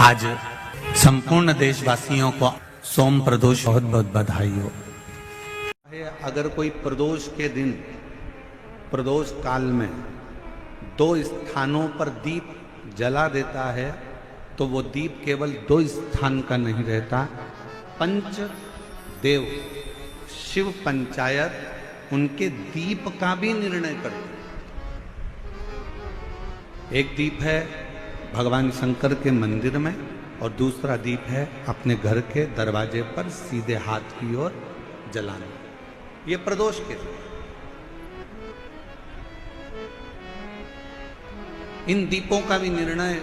आज संपूर्ण देशवासियों को सोम प्रदोष बहुत बहुत बधाई हो। अगर कोई प्रदोष के दिन प्रदोष काल में 2 स्थानों पर दीप जला देता है तो वो दीप केवल 2 स्थान का नहीं रहता। पंच देव शिव पंचायत उनके दीप का भी निर्णय करते। एक दीप है भगवान शंकर के मंदिर में और दूसरा दीप है अपने घर के दरवाजे पर सीधे हाथ की ओर जलाना। ये प्रदोष के दिन इन दीपों का भी निर्णय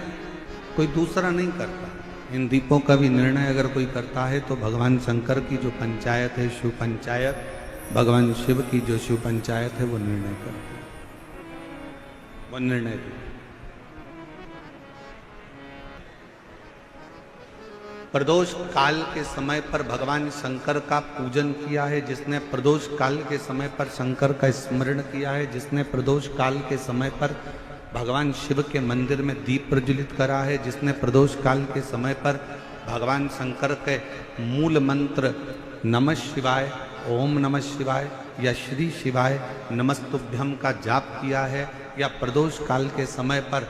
कोई दूसरा नहीं करता। इन दीपों का भी निर्णय अगर कोई करता है तो भगवान शंकर की जो पंचायत है शिव पंचायत, भगवान शिव की जो शिव पंचायत है वो निर्णय करती है, वो निर्णय देती। प्रदोष काल के समय पर भगवान शंकर का पूजन किया है जिसने प्रदोष काल के समय पर शंकर का स्मरण किया है, जिसने प्रदोष काल के समय पर भगवान शिव के मंदिर में दीप प्रज्वलित करा है, जिसने प्रदोष काल के समय पर भगवान शंकर के मूल मंत्र नमः शिवाय, ओम नमः शिवाय या श्री शिवाय नमस्तुभ्यम का जाप किया है, या प्रदोष काल के समय पर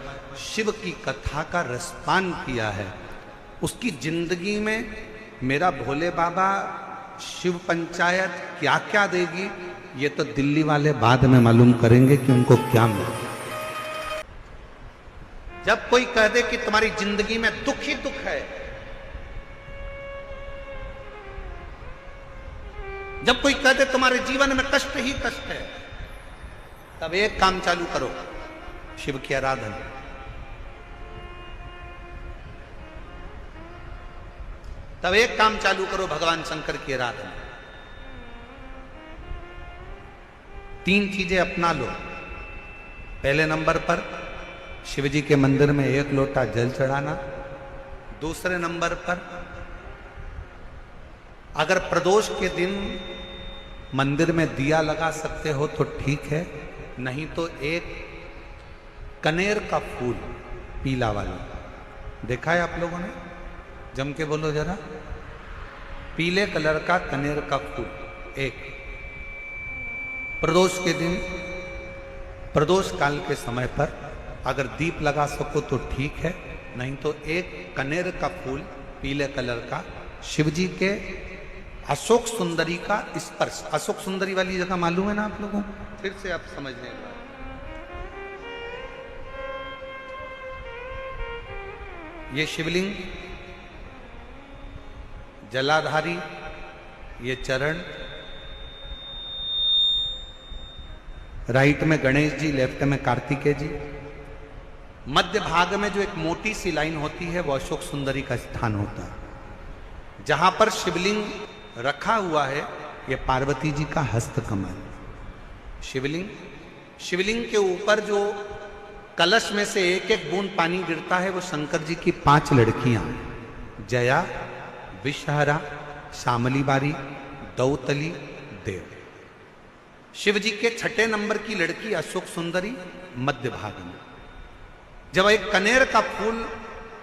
शिव की कथा का रसपान किया है, उसकी जिंदगी में मेरा भोले बाबा शिव पंचायत क्या क्या देगी ये तो दिल्ली वाले बाद में मालूम करेंगे कि उनको क्या मिलेगा। जब कोई कह दे कि तुम्हारी जिंदगी में दुख ही दुख है, जब कोई कह दे तुम्हारे जीवन में कष्ट ही कष्ट है, तब एक काम चालू करो, शिव की आराधना। तब एक काम चालू करो, भगवान शंकर की आराधना। 3 चीजें अपना लो। पहले नंबर पर शिव जी के मंदिर में 1 लोटा जल चढ़ाना। दूसरे नंबर पर अगर प्रदोष के दिन मंदिर में दिया लगा सकते हो तो ठीक है, नहीं तो एक कनेर का फूल पीला वाला, देखा है आप लोगों ने? जम के बोलो जरा। पीले कलर का कनेर का फूल एक प्रदोष के दिन, प्रदोष काल के समय पर अगर दीप लगा सको तो ठीक है, नहीं तो एक कनेर का फूल पीले कलर का शिव जी के अशोक सुंदरी का स्पर्श। अशोक सुंदरी वाली जगह मालूम है ना आप लोगों को? फिर से आप समझने का, ये शिवलिंग, जलाधारी, ये चरण, राइट में गणेश जी, लेफ्ट में कार्तिकेय जी, मध्य भाग में जो एक मोटी सी लाइन होती है वो अशोक सुंदरी का स्थान होता है। जहां पर शिवलिंग रखा हुआ है ये पार्वती जी का हस्त कमल। शिवलिंग के ऊपर जो कलश में से एक एक बूंद पानी गिरता है वो शंकर जी की 5 लड़कियां, जया, विषहरा, शामली बारी, दौतली, देव। शिव जी के 6ठे नंबर की लड़की अशोक सुंदरी मध्य भाग में। जब एक कनेर का फूल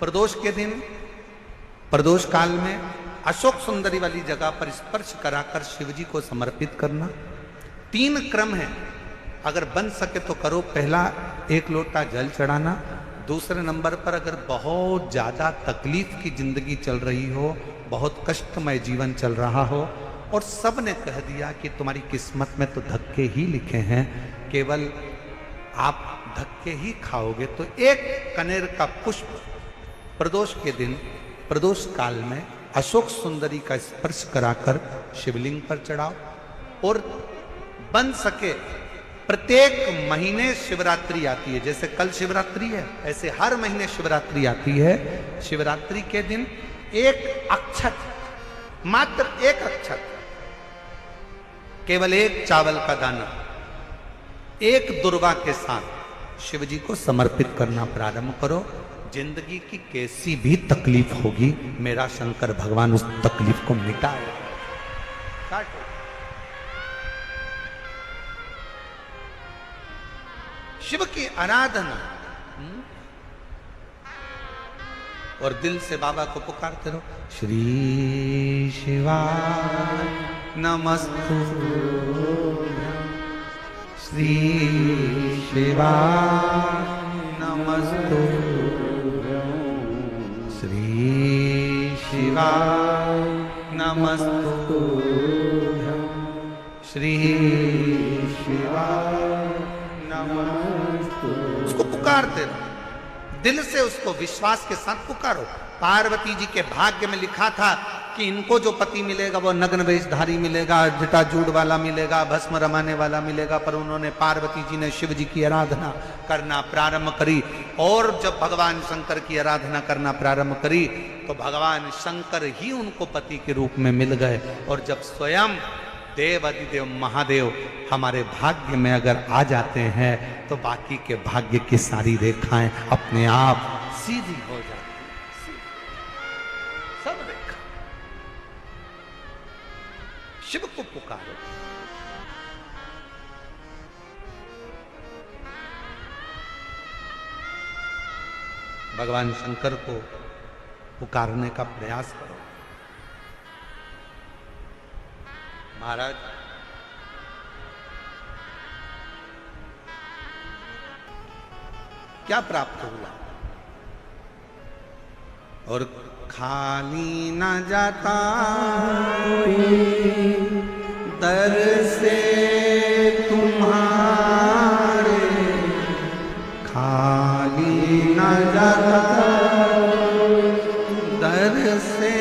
प्रदोष के दिन, प्रदोष काल में अशोक सुंदरी वाली जगह पर स्पर्श कराकर शिव जी को समर्पित करना। 3 क्रम है, अगर बन सके तो करो। पहला 1 लोटा जल चढ़ाना। दूसरे नंबर पर अगर बहुत ज्यादा तकलीफ की जिंदगी चल रही हो, बहुत कष्टमय जीवन चल रहा हो और सब ने कह दिया कि तुम्हारी किस्मत में तो धक्के ही लिखे हैं, केवल आप धक्के ही खाओगे, तो एक कनेर का पुष्प प्रदोष के दिन, प्रदोष काल में अशोक सुंदरी का स्पर्श कराकर शिवलिंग पर चढ़ाओ। और बन सके प्रत्येक महीने शिवरात्रि आती है, जैसे कल शिवरात्रि है ऐसे हर महीने शिवरात्रि आती है। शिवरात्रि के दिन एक अक्षत, मात्र एक अक्षत, केवल एक चावल का दाना, एक दुर्वा के साथ शिव जी को समर्पित करना प्रारंभ करो। जिंदगी की कैसी भी तकलीफ होगी, मेरा शंकर भगवान उस तकलीफ को मिटाएगा। शिव की आराधना और दिल से बाबा को पुकारते रहो, श्री शिवाय नमस्तु, श्री शिवाय नमस्तु, श्री शिवाय नमस्तु, श्री शिवाय नमस्तु। उसको पुकारते रहो, दिल से उसको विश्वास के साथ पुकारो। पार्वती जी के भाग्य में लिखा था कि इनको जो पति मिलेगा वो नग्न वेशधारी मिलेगा, जटाजूट वाला मिलेगा, भस्म रमाने वाला मिलेगा। पर उन्होंने, पार्वती जी ने शिव जी की आराधना करना प्रारंभ करी, और जब भगवान शंकर की आराधना करना प्रारंभ करी तो भगवान शंकर ही उनको पति के रूप में मिल गए। और जब स्वयं देव अधिदेव महादेव हमारे भाग्य में अगर आ जाते हैं तो बाकी के भाग्य की सारी रेखाएं अपने आप सीधी हो जाती हैं। सब रेखा शिव को पुकारो। भगवान शंकर को पुकारने का प्रयास करो। महाराज, क्या प्राप्त हुआ? और खाली न जाता दर से तुम्हारे, खाली न जाता दर से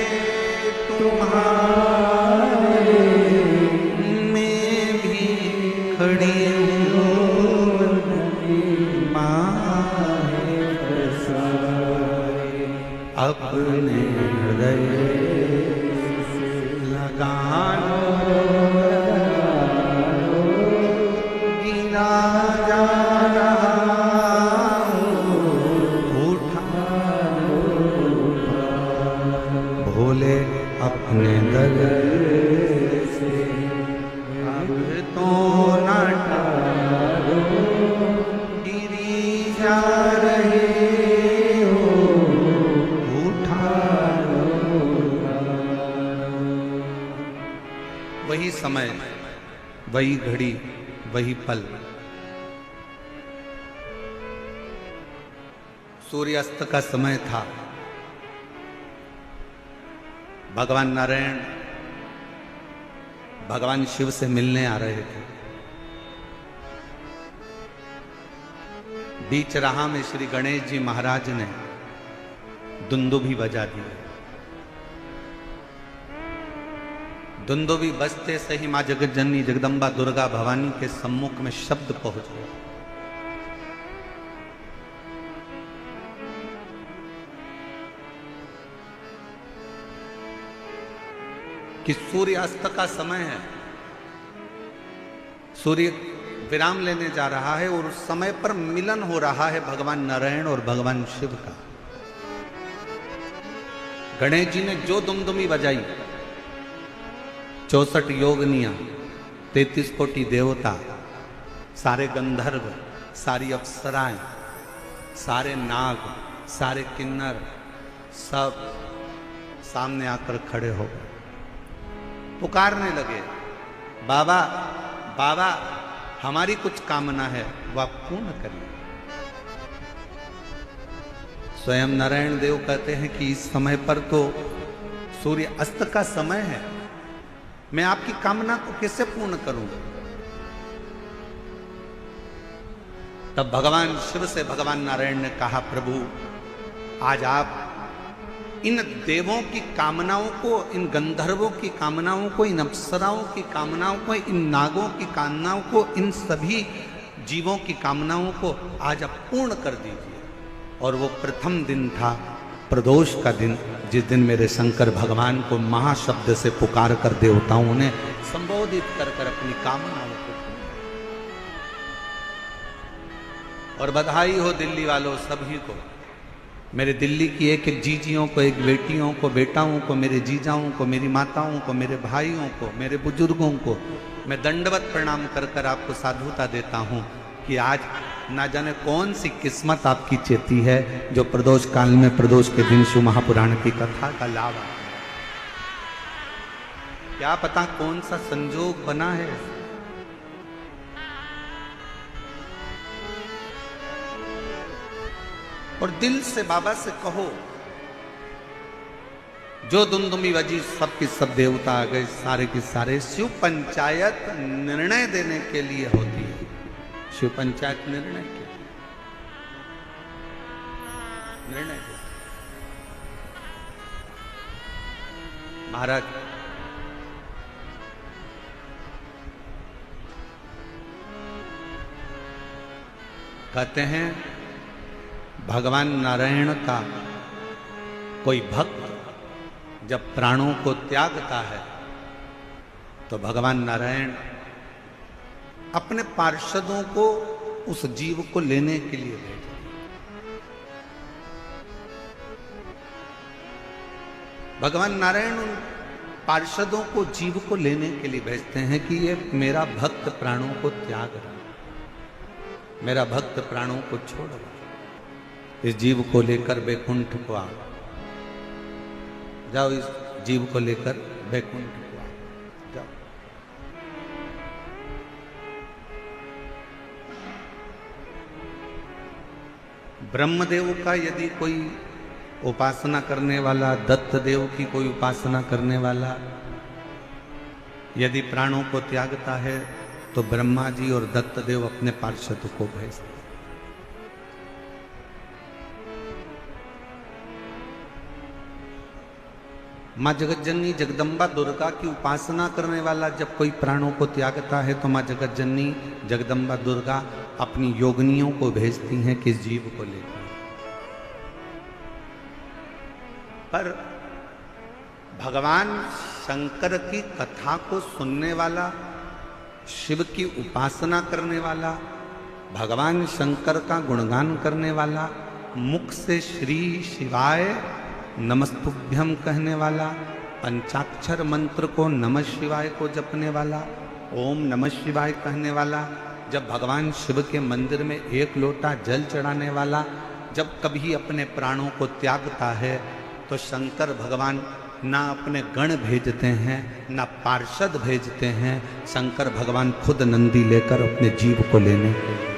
तुम्हारे, अपने हृदय लगानो गिना जा रहा उठानो, भोले अपने दर से अब तो न टारो, गिरी जा रहे वही समय, वही घड़ी, वही पल। सूर्यास्त का समय था। भगवान नारायण भगवान शिव से मिलने आ रहे थे। बीच राह में श्री गणेश जी महाराज ने दुंदुभी बजा दी। दुंदुभी बजते से ही मां जगत जननी जगदम्बा दुर्गा भवानी के सम्मुख में शब्द पहुंच गया। कि सूर्यास्त का समय है, सूर्य विराम लेने जा रहा है और उस समय पर मिलन हो रहा है भगवान नारायण और भगवान शिव का। गणेश जी ने जो दुमदुमी बजाई, 64 योगनियां, 33 कोटि देवता, सारे गंधर्व, सारी अप्सराएं, सारे नाग, सारे किन्नर, सब सामने आकर खड़े हो गए, पुकारने लगे, बाबा बाबा हमारी कुछ कामना है वह आप पूर्ण करिए। स्वयं नारायण देव कहते हैं कि इस समय पर तो सूर्य अस्त का समय है, मैं आपकी कामना को कैसे पूर्ण करूंगा। तब भगवान शिव से भगवान नारायण ने कहा, प्रभु आज आप इन देवों की कामनाओं को, इन गंधर्वों की कामनाओं को, इन अप्सराओं की कामनाओं को, इन नागों की कामनाओं को, इन सभी जीवों की कामनाओं को आज आप पूर्ण कर दीजिए। और वो प्रथम दिन था, प्रदोष का दिन, जिस दिन मेरे शंकर भगवान को महाशब्द से पुकार कर देवताओं ने संबोधित कर कर अपनी कामनाओं को। और बधाई हो दिल्ली वालों सभी को, मेरे दिल्ली की एक एक जीजियों को, एक बेटियों को, बेटाओं को, मेरे जीजाओं को, मेरी माताओं को, मेरे भाइयों को, मेरे बुजुर्गों को मैं दंडवत प्रणाम कर कर आपको साधुता देता हूं कि आज ना जाने कौन सी किस्मत आपकी चेती है जो प्रदोष काल में प्रदोष के दिन शिव महापुराण की कथा का लाभ आता है। क्या पता कौन सा संजोग बना है। और दिल से बाबा से कहो, जो दुमदुमी बजी सब की सब देवता आ गए, सारे के सारे। शिव पंचायत निर्णय देने के लिए होती है। शिव पंचायत निर्णय के निर्णय देती। महाराज कहते हैं भगवान नारायण का कोई भक्त जब प्राणों को त्यागता है तो भगवान नारायण अपने पार्षदों को उस जीव को लेने के लिए भेजते हैं। भगवान नारायण उन पार्षदों को जीव को लेने के लिए भेजते हैं कि ये मेरा भक्त प्राणों को त्याग रहा है, मेरा भक्त प्राणों को छोड़ रहा है। इस जीव को लेकर बैकुंठ को आओ, जाओ इस जीव को लेकर बैकुंठ को आओ, जाओ। ब्रह्मदेव का यदि कोई उपासना करने वाला, दत्त देव की कोई उपासना करने वाला यदि प्राणों को त्यागता है तो ब्रह्मा जी और दत्त देव अपने पार्षद को भेजते। माँ जगतजननी जगदम्बा दुर्गा की उपासना करने वाला जब कोई प्राणों को त्यागता है तो माँ जगतजननी जगदम्बा दुर्गा अपनी योगिनियों को भेजती हैं किस जीव को लेकर। पर भगवान शंकर की कथा को सुनने वाला, शिव की उपासना करने वाला, भगवान शंकर का गुणगान करने वाला, मुख से श्री शिवाय नमस्तुभ्यम कहने वाला, पंचाक्षर मंत्र को नमः शिवाय को जपने वाला, ओम नमः शिवाय कहने वाला, जब भगवान शिव के मंदिर में एक लोटा जल चढ़ाने वाला जब कभी अपने प्राणों को त्यागता है तो शंकर भगवान ना अपने गण भेजते हैं ना पार्षद भेजते हैं, शंकर भगवान खुद नंदी लेकर अपने जीव को लेने के लिए।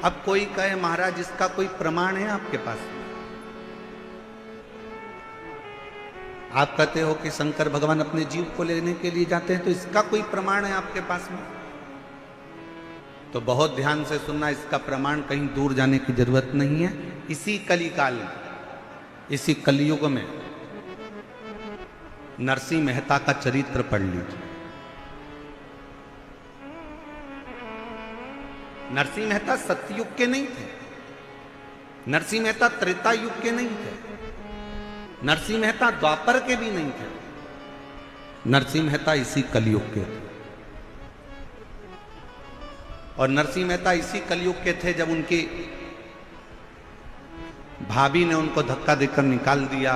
अब कोई कहे महाराज इसका कोई प्रमाण है आपके पास? आप कहते हो कि शंकर भगवान अपने जीव को लेने के लिए जाते हैं, तो इसका कोई प्रमाण है आपके पास में? तो बहुत ध्यान से सुनना, इसका प्रमाण कहीं दूर जाने की जरूरत नहीं है। इसी कलिकाल में, इसी कलयुग में नरसिंह मेहता का चरित्र पढ़ लीजिए। नरसिंह मेहता सतयुग के नहीं थे, नरसिंह मेहता त्रेता युग के नहीं थे, नरसिंह मेहता द्वापर के भी नहीं थे, नरसिंह मेहता इसी कलयुग के थे। और नरसिंह मेहता इसी कलयुग के थे जब उनकी भाभी ने उनको धक्का देकर निकाल दिया,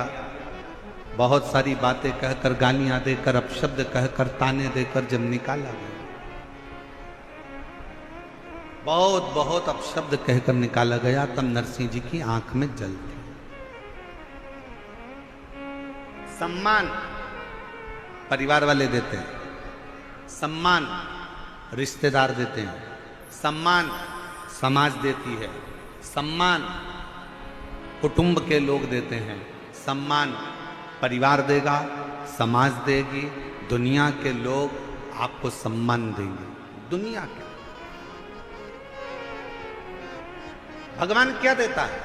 बहुत सारी बातें कहकर, गालियां देकर, अपशब्द कहकर, ताने देकर जब निकाला गया, बहुत बहुत अपशब्द कहकर निकाला गया, तब नरसिंह जी की आंख में जल थी। सम्मान परिवार वाले देते हैं, सम्मान रिश्तेदार देते हैं, सम्मान समाज देती है, सम्मान कुटुंब के लोग देते हैं, सम्मान परिवार देगा, समाज देगी, दुनिया के लोग आपको सम्मान देंगे। दुनिया के भगवान क्या देता है?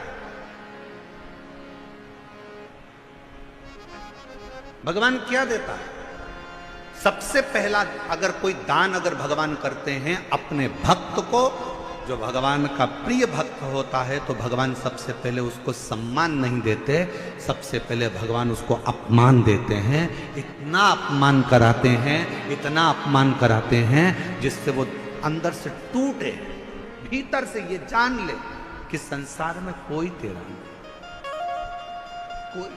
भगवान क्या देता है? सबसे पहला अगर कोई दान अगर भगवान करते हैं अपने भक्त को, जो भगवान का प्रिय भक्त होता है, तो भगवान सबसे पहले उसको सम्मान नहीं देते, सबसे पहले भगवान उसको अपमान देते हैं। इतना अपमान कराते हैं, इतना अपमान कराते हैं जिससे वो अंदर से टूटे, भीतर से ये जान ले कि संसार में कोई तेरा नहीं, कोई।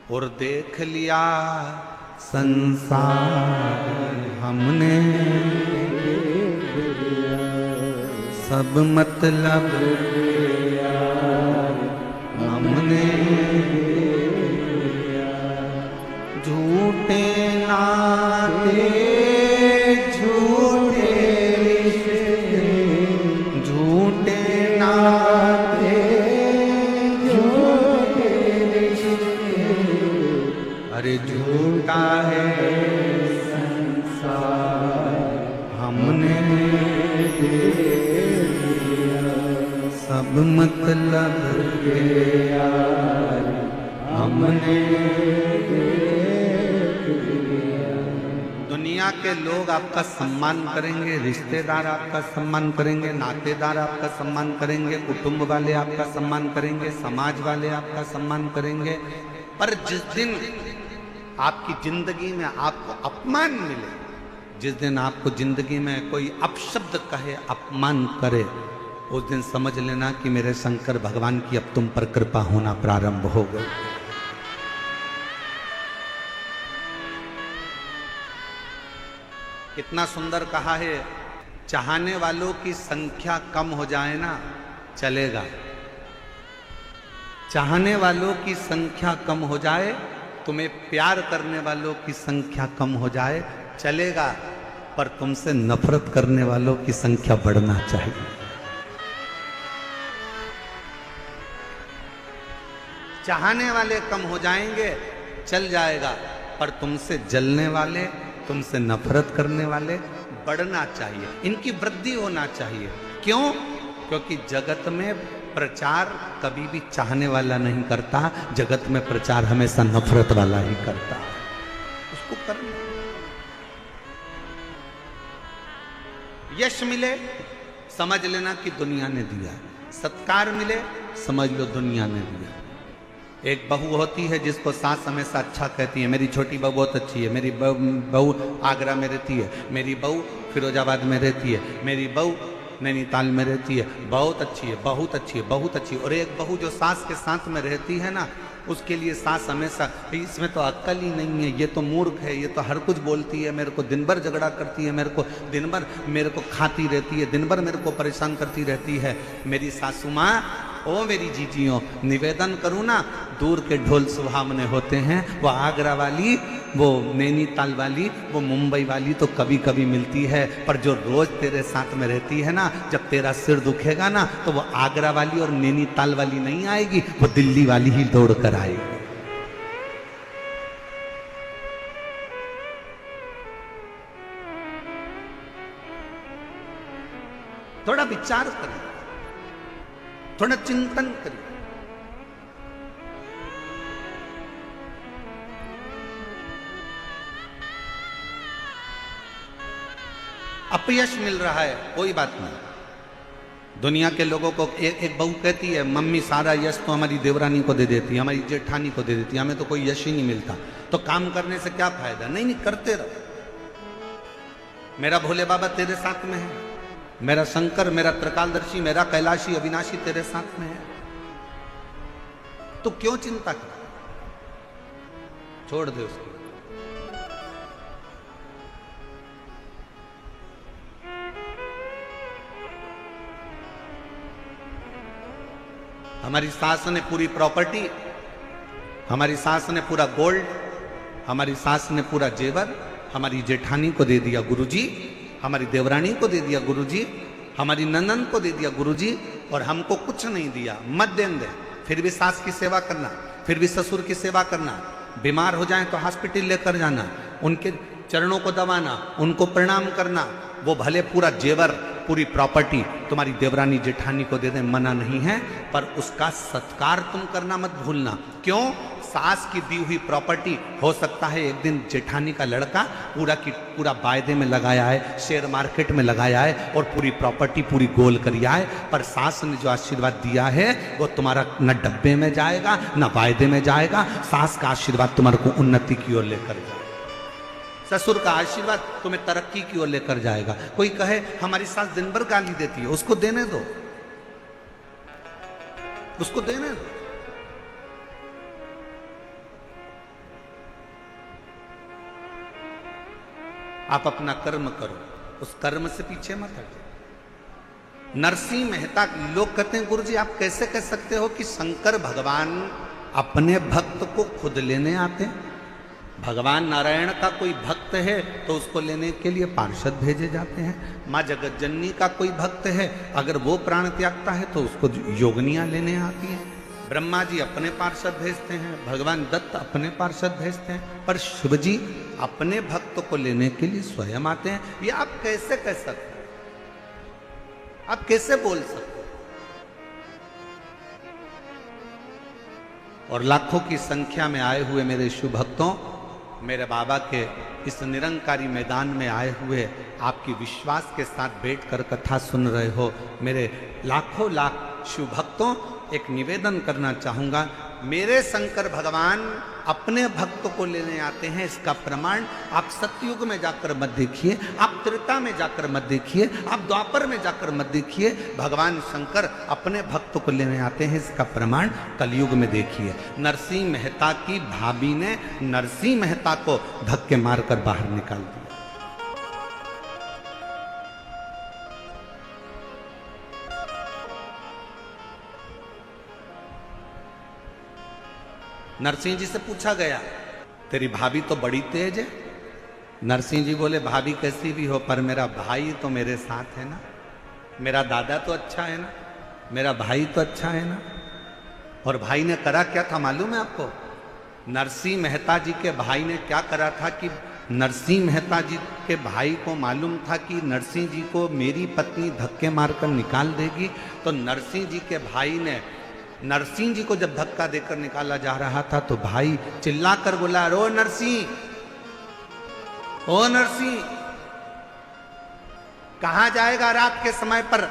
और देख लिया संसार हमने सब मतलब हमने झूठे नाते झूठे रिश्ते झूठे नाते झूठे रिश्ते अरे झूठा है संसार हमने सब मतलब के यार हमने दुनिया के लोग आपका सम्मान करेंगे, रिश्तेदार आपका सम्मान करेंगे, नातेदार आपका सम्मान करेंगे, कुटुंब वाले आपका सम्मान करेंगे, समाज वाले आपका सम्मान करेंगे, पर जिस दिन आपकी जिंदगी में आपको अपमान मिले, जिस दिन आपको जिंदगी में कोई अपशब्द कहे, अपमान करे, उस दिन समझ लेना कि मेरे शंकर भगवान की अब तुम पर कृपा होना प्रारंभ हो गई। कितना सुंदर कहा है, चाहने वालों की संख्या कम हो जाए ना चलेगा, चाहने वालों की संख्या कम हो जाए, तुम्हें प्यार करने वालों की संख्या कम हो जाए चलेगा, पर तुमसे नफरत करने वालों की संख्या बढ़ना चाहिए। चाहने वाले कम हो जाएंगे चल जाएगा, पर तुमसे जलने वाले, तुमसे नफरत करने वाले बढ़ना चाहिए, इनकी वृद्धि होना चाहिए। क्यों? क्योंकि जगत में प्रचार कभी भी चाहने वाला नहीं करता, जगत में प्रचार हमेशा नफरत वाला ही करता है। उसको करना, यश मिले समझ लेना कि दुनिया ने दिया, सत्कार मिले समझ लो दुनिया ने दिया। एक बहू होती है जिसको सास हमेशा अच्छा कहती है, मेरी छोटी बहू बहुत अच्छी है, मेरी बहू आगरा में रहती है, मेरी बहू फिरोजाबाद में रहती है, मेरी बहू नैनीताल में रहती है, बहुत अच्छी है, बहुत अच्छी है, बहुत अच्छी है। और एक बहू जो सास के साथ में रहती है ना, उसके लिए सास हमेशा इसमें तो अक्ल ही नहीं है, ये तो मूर्ख है, ये तो हर कुछ बोलती है, मेरे को दिन भर झगड़ा करती है, मेरे को दिन भर मेरे को खाती रहती है, दिन भर मेरे को परेशान करती रहती है। मेरी सासू माँ, ओ मेरी जीजियों, निवेदन करूँ ना, दूर के ढोल सुहावने होते हैं, वो आगरा वाली, वो नैनीताल वाली, वो मुंबई वाली तो कभी कभी मिलती है, पर जो रोज तेरे साथ में रहती है ना, जब तेरा सिर दुखेगा ना, तो वो आगरा वाली और नैनीताल वाली नहीं आएगी, वो दिल्ली वाली ही दौड़ कर आएगी। थोड़ा विचार करें, थोड़ा चिंतन करें। अपयश मिल रहा है कोई बात नहीं, दुनिया के लोगों को एक बहू कहती है, मम्मी सारा यश तो हमारी देवरानी को दे देती है, हमारी जेठानी को दे देती है, हमें तो कोई यश ही नहीं मिलता, तो काम करने से क्या फायदा। नहीं नहीं, करते रहो, मेरा भोले बाबा तेरे साथ में है, मेरा शंकर, मेरा त्रिकालदर्शी, मेरा कैलाशी अविनाशी तेरे साथ में है, तो क्यों चिंता कर, छोड़ दे उसको। हमारी सास ने पूरी प्रॉपर्टी, हमारी सास ने पूरा गोल्ड, हमारी सास ने पूरा जेवर हमारी जेठानी को दे दिया गुरुजी, हमारी देवरानी को दे दिया गुरुजी, हमारी नंदन को दे दिया गुरुजी, और हमको कुछ नहीं दिया। मत देन दे, फिर भी सास की सेवा करना, फिर भी ससुर की सेवा करना, बीमार हो जाए तो हॉस्पिटल लेकर जाना, उनके चरणों को दबाना, उनको प्रणाम करना, वो भले पूरा जेवर पूरी प्रॉपर्टी तुम्हारी देवरानी जेठानी को दे दें, मना नहीं है, पर उसका सत्कार तुम करना मत भूलना। क्यों? सास की दी हुई प्रॉपर्टी हो सकता है एक दिन जेठानी का लड़का पूरा की पूरा वायदे में लगाया है, शेयर मार्केट में लगाया है, और पूरी प्रॉपर्टी पूरी गोल करिया है, पर सास ने जो आशीर्वाद दिया है वो तुम्हारा न डब्बे में जाएगा न वायदे में जाएगा। सास का आशीर्वाद तुम्हारे को उन्नति की ओर लेकर जाएगा, ससुर का आशीर्वाद तुम्हें तरक्की की ओर लेकर जाएगा। कोई कहे हमारी सास दिन भर गाली देती है, उसको देने दो, उसको देने दो। आप अपना कर्म करो, उस कर्म से पीछे मत हटो। नरसिंह मेहता, लोग कहते हैं गुरु जी आप कैसे कह सकते हो कि शंकर भगवान अपने भक्त को खुद लेने आते हैं? भगवान नारायण का कोई भक्त है तो उसको लेने के लिए पार्षद भेजे जाते हैं। माँ जगत जननी का कोई भक्त है, अगर वो प्राण त्यागता है तो उसको योगनियां लेने आती हैं। ब्रह्मा जी अपने पार्षद भेजते हैं, भगवान दत्त अपने पार्षद भेजते हैं, पर शिव जी अपने भक्त को लेने के लिए स्वयं आते हैं। ये आप कैसे कह सकते हैं? आप कैसे बोल सकते? और लाखों की संख्या में आए हुए मेरे शिव भक्तों, मेरे बाबा के इस निरंकारी मैदान में आए हुए आपकी विश्वास के साथ बैठकर कथा सुन रहे हो मेरे लाखों लाख शिव भक्तों, एक निवेदन करना चाहूंगा। मेरे शंकर भगवान अपने भक्त को लेने आते हैं, इसका प्रमाण आप सतयुग में जाकर मत देखिए, आप त्रेता में जाकर मत देखिए, आप द्वापर में जाकर मत देखिए। भगवान शंकर अपने भक्त को लेने आते हैं, इसका प्रमाण कलयुग में देखिए। नरसिंह मेहता की भाभी ने नरसिंह मेहता को धक्के मारकर बाहर निकाल दिया। नरसिंह जी से पूछा गया, तेरी भाभी तो बड़ी तेज है। नरसिंह जी बोले, भाभी कैसी भी हो पर मेरा भाई तो मेरे साथ है ना, मेरा दादा तो अच्छा है ना, मेरा भाई तो अच्छा है ना। और भाई ने करा क्या था मालूम है आपको? नरसिंह मेहता जी के भाई ने क्या करा था कि नरसिंह मेहता जी के भाई को मालूम था कि नरसिंह जी को मेरी पत्नी धक्के मारकर निकाल देगी, तो नरसिंह जी के भाई ने नरसिंह जी को जब धक्का देकर निकाला जा रहा था तो भाई चिल्लाकर बोला, रो नरसिंह, ओ नरसिंह, कहां जाएगा? रात के समय पर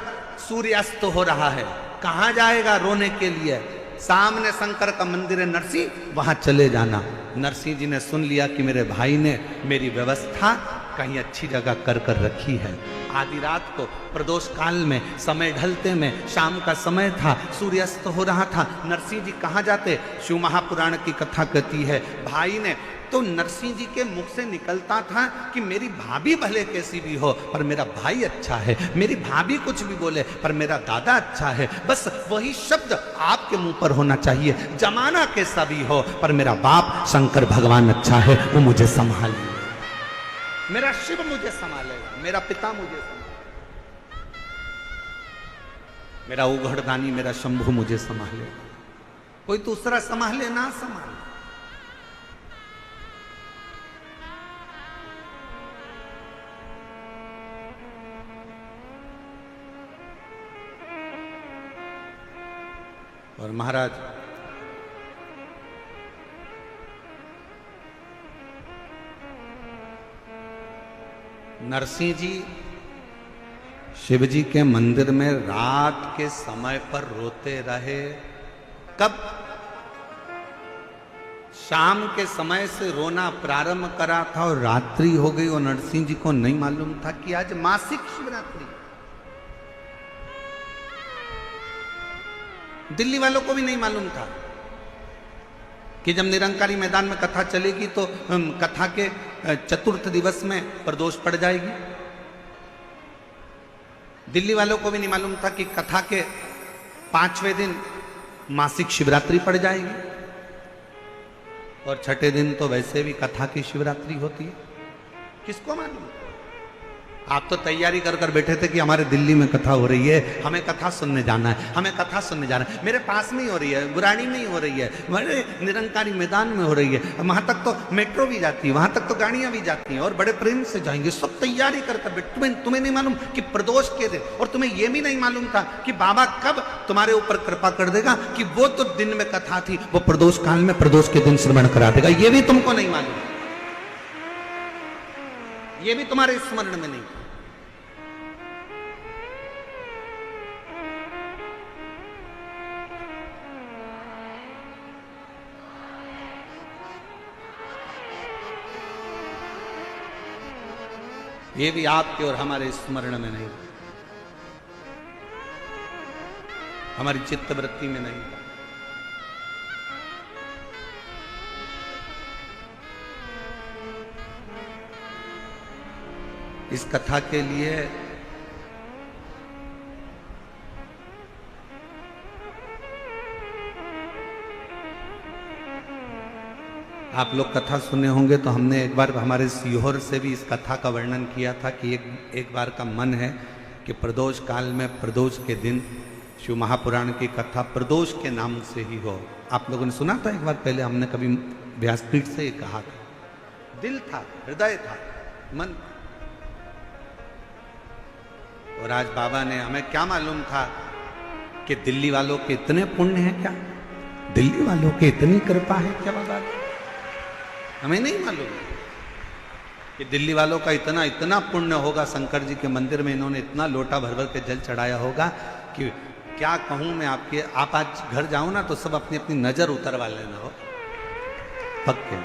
सूर्यास्त हो रहा है, कहां जाएगा रोने के लिए? सामने शंकर का मंदिर है नरसिंह, वहां चले जाना। नरसिंह जी ने सुन लिया कि मेरे भाई ने मेरी व्यवस्था कहीं अच्छी जगह कर कर रखी है। आधी रात को प्रदोष काल में, समय ढलते में, शाम का समय था, सूर्यास्त हो रहा था। नरसिंह जी कहाँ जाते? शिव महापुराण की कथा कहती है भाई ने तो नरसिंह जी के मुख से निकलता था कि मेरी भाभी भले कैसी भी हो पर मेरा भाई अच्छा है, मेरी भाभी कुछ भी बोले पर मेरा दादा अच्छा है। बस वही शब्द आपके मुंह पर होना चाहिए, जमाना कैसा भी हो पर मेरा बाप शंकर भगवान अच्छा है, वो मुझे संभाले, मेरा शिव मुझे संभालेगा, मेरा पिता मुझे संभालेगा, मेरा उघड़दानी मेरा शंभु मुझे संभालेगा, कोई दूसरा संभाले ना संभाले। और महाराज नरसिंह जी शिव जी के मंदिर में रात के समय पर रोते रहे। कब? शाम के समय से रोना प्रारंभ करा था और रात्रि हो गई और नरसिंह जी को नहीं मालूम था कि आज मासिक शिवरात्रि। दिल्ली वालों को भी नहीं मालूम था कि जब निरंकारी मैदान में कथा चलेगी तो कथा के चतुर्थ दिवस में प्रदोष पड़ जाएगी। दिल्ली वालों को भी नहीं मालूम था कि कथा के 5वें दिन मासिक शिवरात्रि पड़ जाएगी और छठे दिन तो वैसे भी कथा की शिवरात्रि होती है। किसको मालूम? आप तो तैयारी कर कर बैठे थे कि हमारे दिल्ली में कथा हो रही है, हमें कथा सुनने जाना है, हमें कथा सुनने जाना है। मेरे पास में ही हो रही है, बुराड़ी में ही हो रही है, बड़े निरंकारी मैदान में हो रही है, वहां तक तो मेट्रो भी जाती है, वहां तक तो गाड़ियां भी जाती हैं और बड़े प्रेम से जाएंगे। सब तैयारी कर कर बैठे। तुम्हें नहीं मालूम कि प्रदोष के दिन, और तुम्हें यह भी नहीं मालूम था कि बाबा कब तुम्हारे ऊपर कृपा कर देगा कि वो तो दिन में कथा थी, वो प्रदोष काल में प्रदोष के दिन श्रवण करा देगा। ये भी तुमको नहीं मालूम, ये भी तुम्हारे स्मरण में नहीं। ये भी आपके और हमारे स्मरण में नहीं, हमारी चित्त वृत्ति में नहीं। इस कथा के लिए आप लोग कथा सुने होंगे तो हमने एक बार हमारे सीहोर से भी इस कथा का वर्णन किया था कि एक बार का मन है कि प्रदोष काल में प्रदोष के दिन शिव महापुराण की कथा प्रदोष के नाम से ही हो। आप लोगों ने सुना था एक बार पहले, हमने कभी व्यासपीठ से ये कहा था, दिल था, हृदय था, मन। और आज बाबा ने, हमें क्या मालूम था कि दिल्ली वालों के इतने पुण्य हैं क्या, दिल्ली वालों के इतनी कृपा है क्या बाबा, हमें नहीं मालूम कि दिल्ली वालों का इतना इतना पुण्य होगा। शंकर जी के मंदिर में इन्होंने इतना लोटा भर भर के जल चढ़ाया होगा कि क्या कहूं मैं आपके। आप आज घर जाओ ना तो सब अपनी अपनी नजर उतरवा लेना हो पक्के।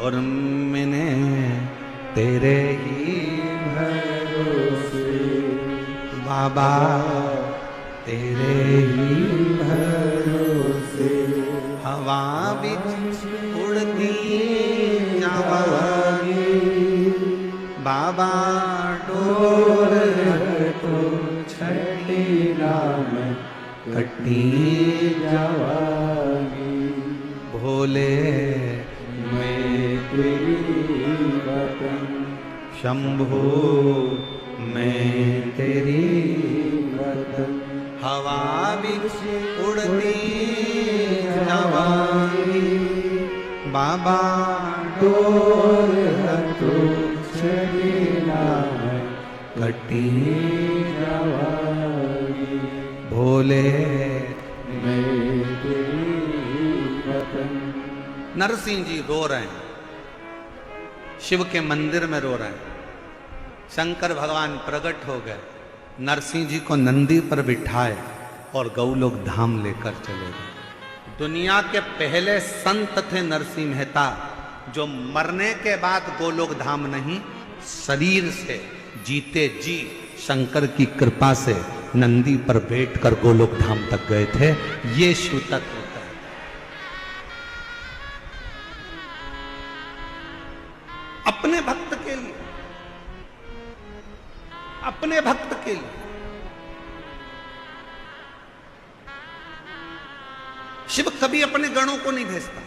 और मैंने तेरे ही भरोसे बाबा, तेरे ही भरोसे हवा बिच उड़ती जावांगी बाबा, डोर तो छठी नाम कटी जावांगी। भोले मैं तेरी वतन, शंभो मैं तेरी वतन, हवा बिच उड़ती जावांगी बाबा, डोर तो छड़ीना कटी जावांगी। भोले मैं तेरी वतन। नरसिंह जी रो रहे हैं, शिव के मंदिर में रो रहे हैं। शंकर भगवान प्रकट हो गए, नरसिंह जी को नंदी पर बिठाए और गौलोक धाम लेकर चले गए। दुनिया के पहले संत थे नरसिंह मेहता, जो मरने के बाद गोलोक धाम नहीं, शरीर से जीते जी शंकर की कृपा से नंदी पर बैठकर गोलोक धाम तक गए थे। ये शिव तत्व होता है। अपने भक्त के लिए, अपने भक्त के लिए शिव कभी अपने गणों को नहीं भेजता।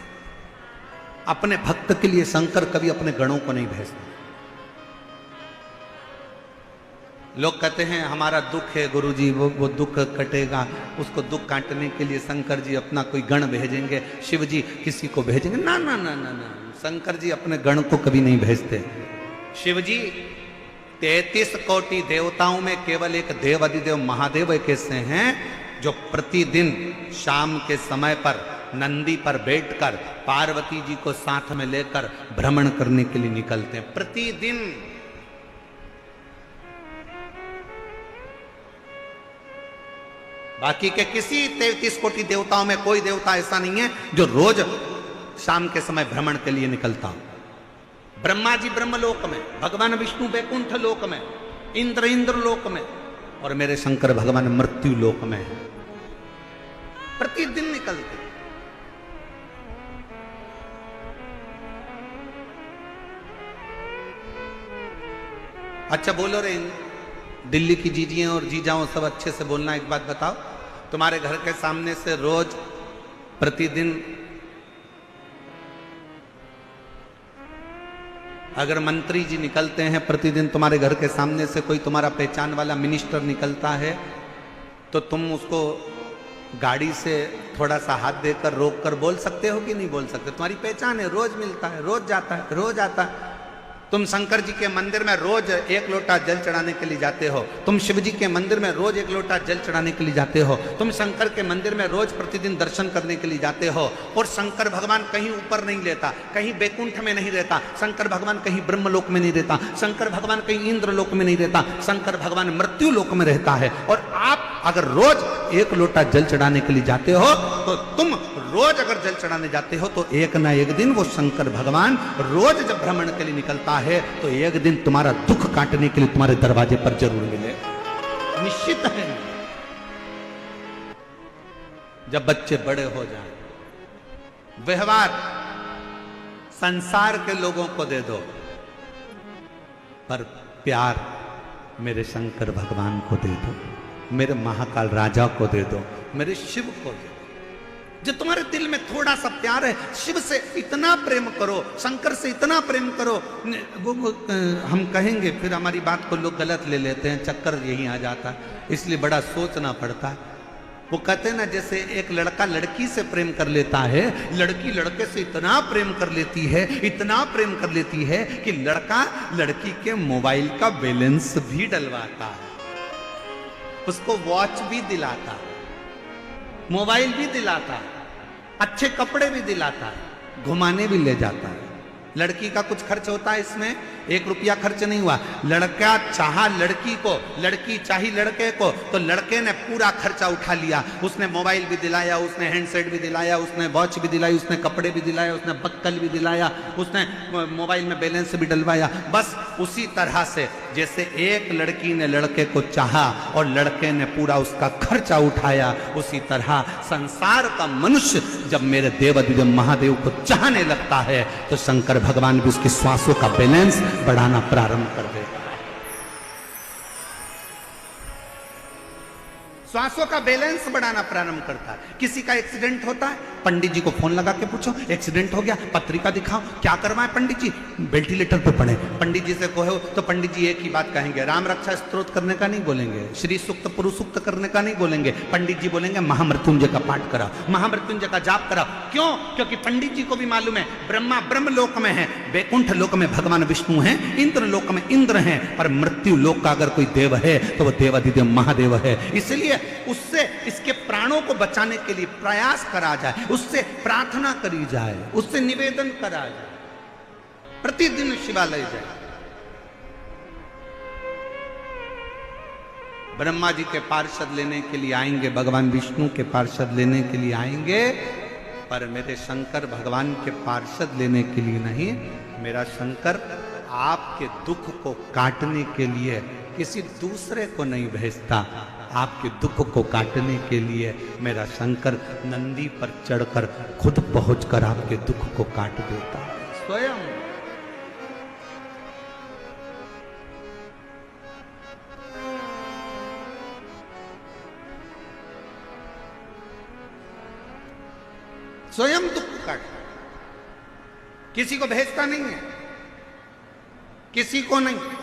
अपने भक्त के लिए शंकर कभी अपने गणों को नहीं भेजता। लोग कहते हैं हमारा दुख है गुरुजी, वो दुख कटेगा, उसको दुख काटने के लिए शंकर जी अपना कोई गण भेजेंगे, शिव जी किसी को भेजेंगे। ना ना ना ना ना, शंकर जी अपने गण को कभी नहीं भेजते। शिव जी 33 कोटि देवताओं में केवल एक देव अधिदेव महादेव एक ऐसे हैं जो प्रतिदिन शाम के समय पर नंदी पर बैठकर पार्वती जी को साथ में लेकर भ्रमण करने के लिए निकलते हैं प्रतिदिन। बाकी के किसी 33 कोटि देवताओं में कोई देवता ऐसा नहीं है जो रोज शाम के समय भ्रमण के लिए निकलता हो। ब्रह्मा जी ब्रह्मलोक में, भगवान विष्णु वैकुंठ लोक में, इंद्र लोक में, और मेरे शंकर भगवान मृत्यु लोक में है। प्रतिदिन निकलते। अच्छा बोलो रे, दिल्ली की जीजियां और जीजाओं सब अच्छे से बोलना। एक बात बताओ, तुम्हारे घर के सामने से रोज प्रतिदिन अगर मंत्री जी निकलते हैं, प्रतिदिन तुम्हारे घर के सामने से कोई तुम्हारा पहचान वाला मिनिस्टर निकलता है, तो तुम उसको गाड़ी से थोड़ा सा हाथ देकर रोक कर बोल सकते हो कि नहीं बोल सकते? तुम्हारी पहचान है, रोज मिलता है, रोज जाता है, रोज आता है। तुम शंकर जी के मंदिर में रोज एक लोटा जल चढ़ाने के लिए जाते हो, तुम शिव जी के मंदिर में रोज एक लोटा जल चढ़ाने के लिए जाते हो, तुम शंकर के मंदिर में रोज प्रतिदिन दर्शन करने के लिए जाते हो। और शंकर भगवान कहीं ऊपर नहीं रहता, कहीं बैकुंठ में नहीं रहता, शंकर भगवान कहीं ब्रह्मलोक में नहीं रहता, शंकर भगवान कहीं इंद्र लोक में नहीं रहता, शंकर भगवान मृत्यु लोक में रहता है। और आप अगर रोज एक लोटा जल चढ़ाने के लिए जाते हो, तो तुम रोज अगर जल चढ़ाने जाते हो तो एक ना एक दिन वो शंकर भगवान रोज जब भ्रमण के लिए निकलता है तो एक दिन तुम्हारा दुख काटने के लिए तुम्हारे दरवाजे पर जरूर मिले, निश्चित है। जब बच्चे बड़े हो जाएं, व्यवहार संसार के लोगों को दे दो, पर प्यार मेरे शंकर भगवान को दे दो, मेरे महाकाल राजा को दे दो, मेरे शिव को दे दो। जो तुम्हारे दिल में थोड़ा सा प्यार है, शिव से इतना प्रेम करो, शंकर से इतना प्रेम करो। वो हम कहेंगे फिर हमारी बात को लोग गलत ले लेते हैं, चक्कर यही आ जाता है, इसलिए बड़ा सोचना पड़ता है। वो कहते हैं ना, जैसे एक लड़का लड़की से प्रेम कर लेता है, लड़की लड़के से इतना प्रेम कर लेती है, इतना प्रेम कर लेती है कि लड़का लड़की के मोबाइल का बैलेंस भी डलवाता है, उसको वॉच भी दिलाता है, मोबाइल भी दिलाता है, अच्छे कपड़े भी दिलाता है, घुमाने भी ले जाता है। लड़की का कुछ खर्च होता है इसमें, 1 रुपया खर्च नहीं हुआ। लड़का चाहा लड़की को, लड़की चाही लड़के को, तो लड़के ने पूरा खर्चा उठा लिया। उसने मोबाइल भी दिलाया, उसने हैंडसेट भी दिलाया, उसने वॉच भी दिलाई, उसने कपड़े भी दिलाया, उसने बक्कल भी दिलाया, उसने मोबाइल में बैलेंस भी डलवाया। बस उसी तरह से जैसे एक लड़की ने लड़के को चाहा और लड़के ने पूरा उसका खर्चा उठाया, उसी तरह संसार का मनुष्य जब मेरे देवाधिदेव महादेव को चाहने लगता है तो शंकर भगवान भी उसकी श्वासों का बैलेंस बढ़ाना प्रारंभ कर देता है। श्वासों का बैलेंस बढ़ाना प्रारंभ करता है। किसी का एक्सीडेंट होता है, पंडित जी को फोन लगा के पूछो, एक्सीडेंट हो गया, पत्रिका दिखाओ, क्या करवाए पंडित जी? वेंटिलेटर पे पड़े। पंडित जी से कहो तो पंडित जी एक ही बात कहेंगे, राम रक्षा स्तोत्र करने का नहीं बोलेंगे, श्री सूक्त पुरुष सूक्त करने का नहीं बोलेंगे। पंडित जी बोलेंगे महामृत्युंजय का पाठ कराओ, महामृत्युंजय का जाप कराओ। क्यों? क्योंकि पंडित जी को भी मालूम है ब्रह्मा ब्रह्म लोक में है, वैकुंठ लोक में भगवान विष्णु है, इंद्र लोक में इंद्र है, पर मृत्यु लोक का अगर कोई देव है तो वह देवाधिदेव महादेव है। इसलिए उससे इसके प्राणों को बचाने के लिए प्रयास करा जाए, उससे प्रार्थना करी जाए, उससे निवेदन करा जाए, प्रतिदिन शिवालय जाए। ब्रह्मा जी के पार्षद लेने के लिए आएंगे, भगवान विष्णु के पार्षद लेने के लिए आएंगे, पर मेरे शंकर भगवान के पार्षद लेने के लिए नहीं। मेरा शंकर आपके दुख को काटने के लिए किसी दूसरे को नहीं भेजता, आपके दुख को काटने के लिए मेरा शंकर नंदी पर चढ़कर खुद पहुंचकर आपके दुख को काट देता है स्वयं। स्वयं दुख काट, किसी को भेजता नहीं है, किसी को नहीं।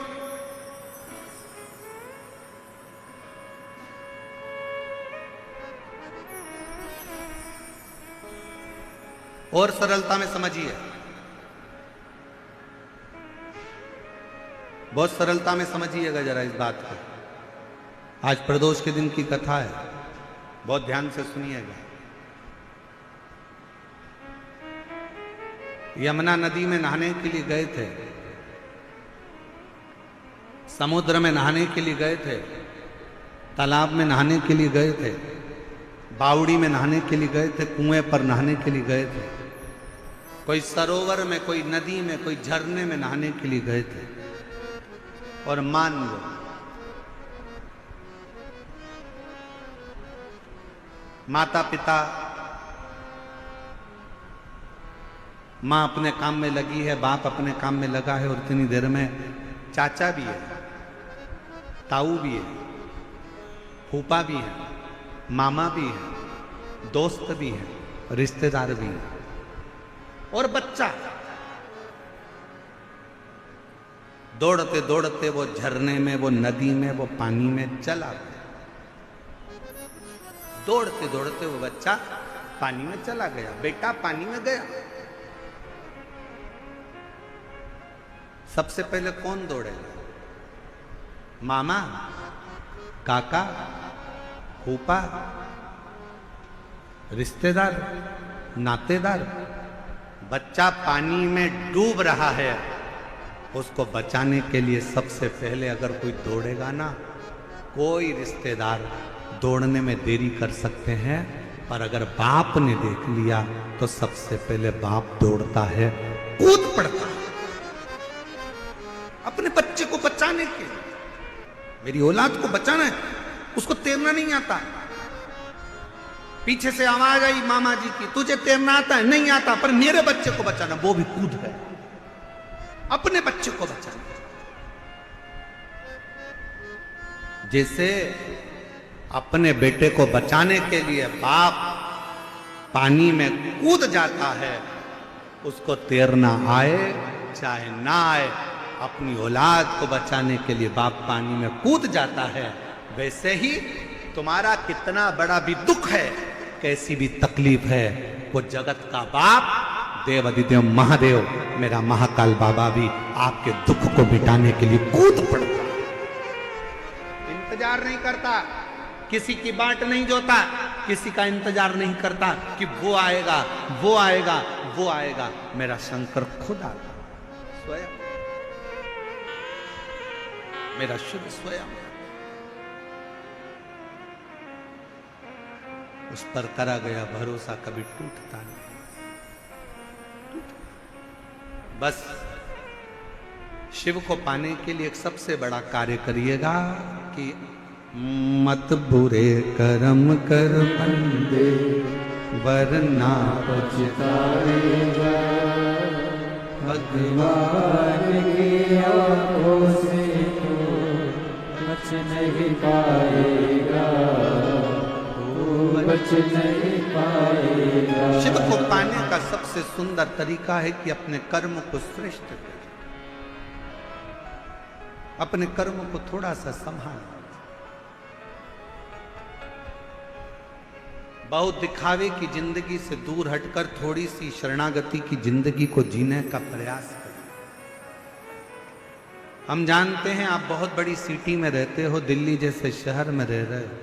और सरलता में समझिए, बहुत सरलता में समझिएगा जरा इस बात को। आज प्रदोष के दिन की कथा है, बहुत ध्यान से सुनिएगा। यमुना नदी में नहाने के लिए गए थे, समुद्र में नहाने के लिए गए थे, तालाब में नहाने के लिए गए थे, बावड़ी में नहाने के लिए गए थे, कुएं पर नहाने के लिए गए थे, कोई सरोवर में, कोई नदी में, कोई झरने में नहाने के लिए गए थे। और मान लो माता पिता, माँ अपने काम में लगी है, बाप अपने काम में लगा है, और इतनी देर में चाचा भी है, ताऊ भी है, फूफा भी है, मामा भी है, दोस्त भी है, रिश्तेदार भी है, और बच्चा। दौड़ते दौड़ते वो झरने में, वो नदी में, वो पानी में चला गया। दौड़ते दौड़ते वो बच्चा पानी में चला गया, बेटा पानी में गया। सबसे पहले कौन दौड़ेगा? मामा, काका, फूफा, रिश्तेदार, नातेदार। बच्चा पानी में डूब रहा है, उसको बचाने के लिए सबसे पहले अगर कोई दौड़ेगा ना, कोई रिश्तेदार दौड़ने में देरी कर सकते हैं, पर अगर बाप ने देख लिया तो सबसे पहले बाप दौड़ता है, कूद पड़ता है अपने बच्चे को बचाने के लिए। मेरी औलाद को बचाना है, उसको तैरना नहीं आता, पीछे से आवाज आई मामा जी की, तुझे तैरना आता है? नहीं आता, पर मेरे बच्चे को बचाना। वो भी कूद गए, अपने बच्चे को बचाना। जैसे अपने बेटे को बचाने के लिए बाप पानी में कूद जाता है, उसको तैरना आए चाहे ना आए, अपनी औलाद को बचाने के लिए बाप पानी में कूद जाता है। वैसे ही तुम्हारा कितना बड़ा भी दुख है, कैसी भी तकलीफ है, वो जगत का बाप देव अधिदेव महादेव मेरा महाकाल बाबा भी आपके दुख को मिटाने के लिए कूद पड़ता, इंतजार नहीं करता, किसी की बाट नहीं जोता, किसी का इंतजार नहीं करता कि वो आएगा वो आएगा वो आएगा। मेरा शंकर खुद आता स्वयं, मेरा शुद्ध स्वयं। उस पर करा गया भरोसा कभी टूटता नहीं। बस शिव को पाने के लिए एक सबसे बड़ा कार्य करिएगा कि मत बुरे कर्म कर बंदे वरना पछताएगा, भगवान की आंखों से तो बच नहीं पाएगा, बच नहीं पाएगा। शिव को पाने का सबसे सुंदर तरीका है कि अपने कर्म को श्रेष्ठ करें, अपने कर्म को थोड़ा सा संभालें। बहुत दिखावे की जिंदगी से दूर हटकर थोड़ी सी शरणागति की जिंदगी को जीने का प्रयास करें। हम जानते हैं आप बहुत बड़ी सिटी में रहते हो, दिल्ली जैसे शहर में रह रहे हो।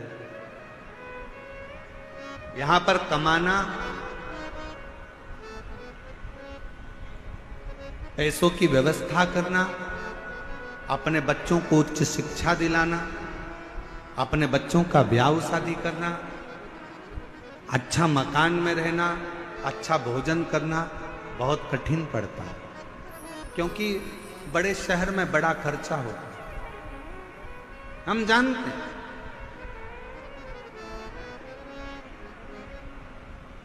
यहां पर कमाना, पैसों की व्यवस्था करना, अपने बच्चों को उच्च शिक्षा दिलाना, अपने बच्चों का ब्याह शादी करना, अच्छा मकान में रहना, अच्छा भोजन करना बहुत कठिन पड़ता है, क्योंकि बड़े शहर में बड़ा खर्चा होता है। हम जानते हैं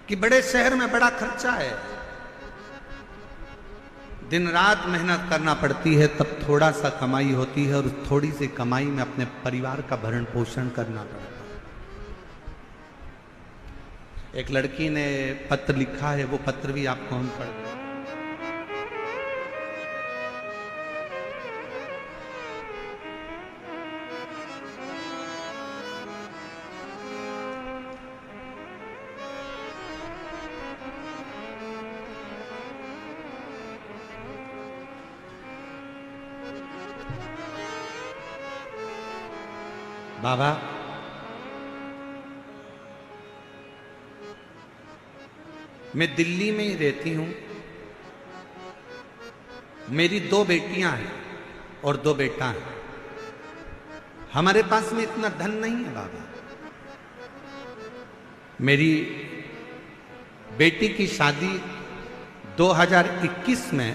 कि बड़े शहर में बड़ा खर्चा है, दिन रात मेहनत करना पड़ती है, तब थोड़ा सा कमाई होती है, और थोड़ी सी कमाई में अपने परिवार का भरण पोषण करना पड़ता है। एक लड़की ने पत्र लिखा है, वो पत्र भी आपको हम पढ़ दें। बाबा, मैं दिल्ली में ही रहती हूं, मेरी 2 बेटियां हैं और 2 बेटा हैं। हमारे पास में इतना धन नहीं है बाबा। मेरी बेटी की शादी 2021 में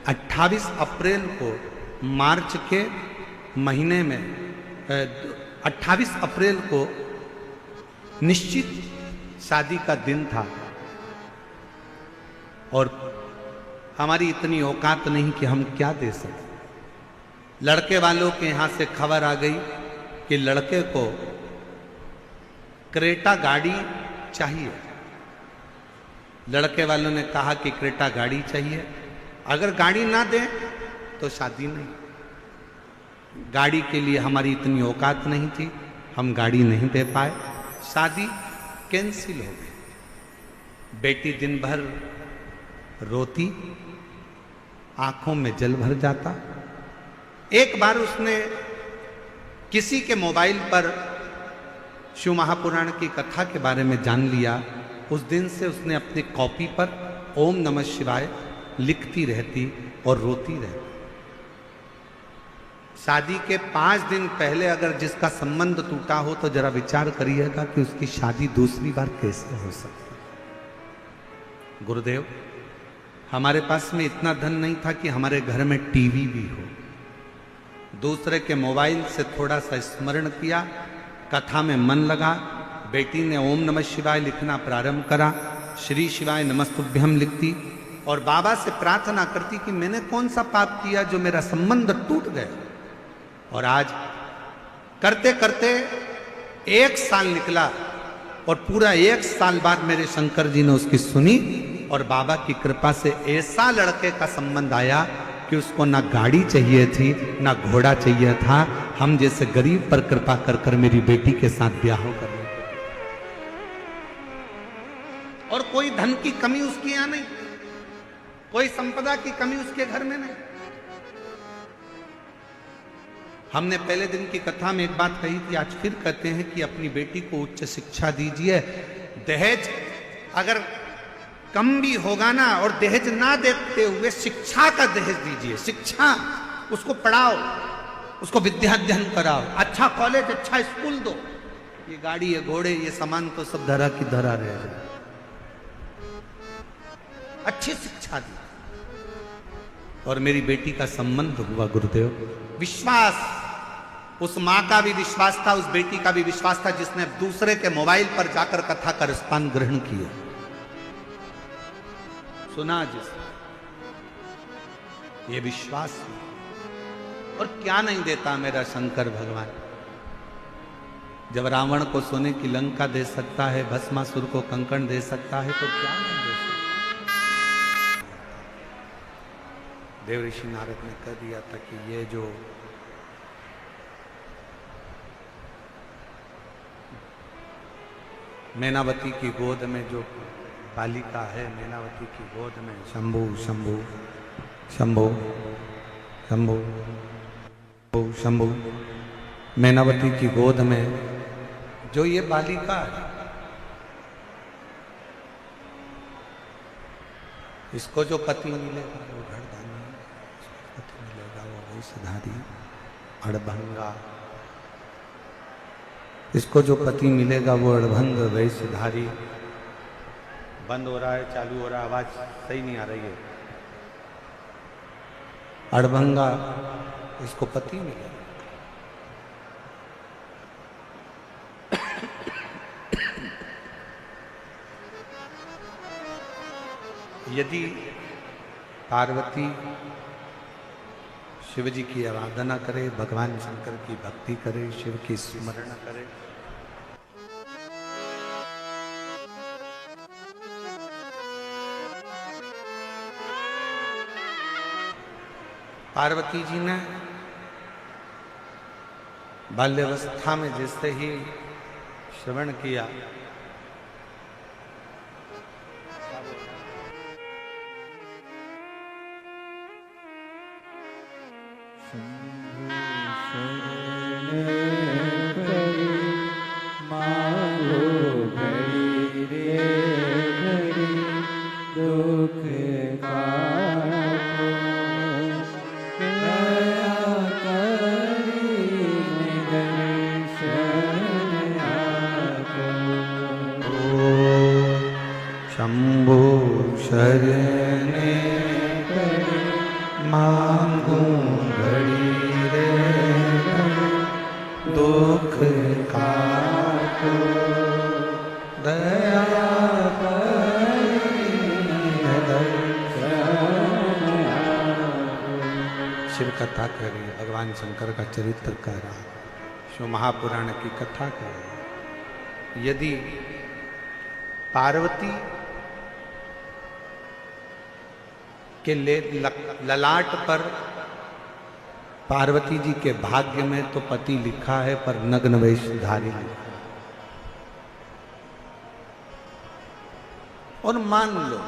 28 अप्रैल को, मार्च के महीने में 28 अप्रैल को निश्चित शादी का दिन था, और हमारी इतनी औकात नहीं कि हम क्या दे सकें। लड़के वालों के यहाँ से खबर आ गई कि लड़के को क्रेटा गाड़ी चाहिए। लड़के वालों ने कहा कि क्रेटा गाड़ी चाहिए, अगर गाड़ी ना दें तो शादी नहीं। गाड़ी के लिए हमारी इतनी औकात नहीं थी, हम गाड़ी नहीं दे पाए, शादी कैंसिल हो गई। बेटी दिन भर रोती, आंखों में जल भर जाता। एक बार उसने किसी के मोबाइल पर शिव महापुराण की कथा के बारे में जान लिया। उस दिन से उसने अपनी कॉपी पर ओम नमः शिवाय लिखती रहती और रोती रहती। शादी के 5 दिन पहले अगर जिसका संबंध टूटा हो तो जरा विचार करिएगा कि उसकी शादी दूसरी बार कैसे हो सकती। गुरुदेव, हमारे पास में इतना धन नहीं था कि हमारे घर में टीवी भी हो। दूसरे के मोबाइल से थोड़ा सा स्मरण किया, कथा में मन लगा, बेटी ने ओम नमः शिवाय लिखना प्रारंभ करा, श्री शिवाय नमस्तुभ्यम लिखती और बाबा से प्रार्थना करती कि मैंने कौन सा पाप किया जो मेरा संबंध टूट गया। और आज करते करते 1 साल निकला और पूरा 1 साल बाद मेरे शंकर जी ने उसकी सुनी और बाबा की कृपा से ऐसा लड़के का संबंध आया कि उसको ना गाड़ी चाहिए थी ना घोड़ा चाहिए था। हम जैसे गरीब पर कृपा कर कर मेरी बेटी के साथ ब्याह कर रहे और कोई धन की कमी उसके यहां नहीं, कोई संपदा की कमी उसके घर में नहीं। हमने पहले दिन की कथा में एक बात कही थी, आज फिर कहते हैं कि अपनी बेटी को उच्च शिक्षा दीजिए। दहेज अगर कम भी होगा ना, और दहेज ना देते हुए शिक्षा का दहेज दीजिए। शिक्षा, उसको पढ़ाओ, उसको विद्या अध्ययन कराओ, अच्छा कॉलेज, अच्छा स्कूल दो। ये गाड़ी, ये घोड़े, ये सामान तो सब धरा की धरा रह जाए। अच्छी शिक्षा दी और मेरी बेटी का संबंध हुआ गुरुदेव। विश्वास, उस मां का भी विश्वास था, उस बेटी का भी विश्वास था जिसने दूसरे के मोबाइल पर जाकर कथा का रसपान ग्रहण किया, सुना जिसने, ये विश्वास। और क्या नहीं देता मेरा शंकर भगवान। जब रावण को सोने की लंका दे सकता है, भस्मासुर को कंकण दे सकता है, तो क्या नहीं दे सकता। देव ऋषि नारद ने कह दिया था कि ये जो मैनावती की गोद में जो बालिका है, मैनावती की गोद में शंभु शंभु शंभु शंभु शंभु, मैनावती की गोद में जो ये बालिका है, इसको जो पति मिलेगा वो घरदानी, पति मिलेगा वो वैश्यधारी अड़भंगा, इसको जो पति मिलेगा वो अड़भंग वैश्यधारी। बंद हो रहा है, चालू हो रहा है, आवाज सही नहीं आ रही है। अड़भंगा, इसको पति मिलेगा। यदि पार्वती शिव जी की आराधना करे, भगवान शंकर की भक्ति करे, शिव की स्मरण करे, पार्वती जी ने बाल्यावस्था में जैसे ही श्रवण किया, शंभो शरणे मांगू घड़ी रे दुख काटो, दया शिव कथा करी, भगवान शंकर का चरित्र कह रहा, शिव महापुराण की कथा कह रहा। यदि पार्वती के ललाट पर, पार्वती जी के भाग्य में तो पति लिखा है पर नग्न वेशधारी लिखा है। और मान लो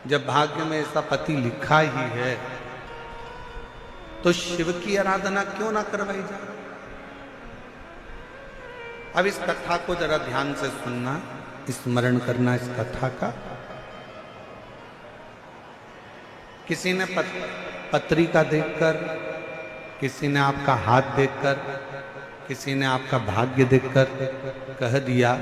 जब भाग्य में ऐसा पति लिखा ही है तो शिव की आराधना क्यों ना करवाई जाए। अब इस कथा को जरा ध्यान से सुनना, स्मरण करना इस कथा का। किसी ने पत्रिका देखकर, किसी ने आपका हाथ देखकर, किसी ने आपका भाग्य देखकर कह दिया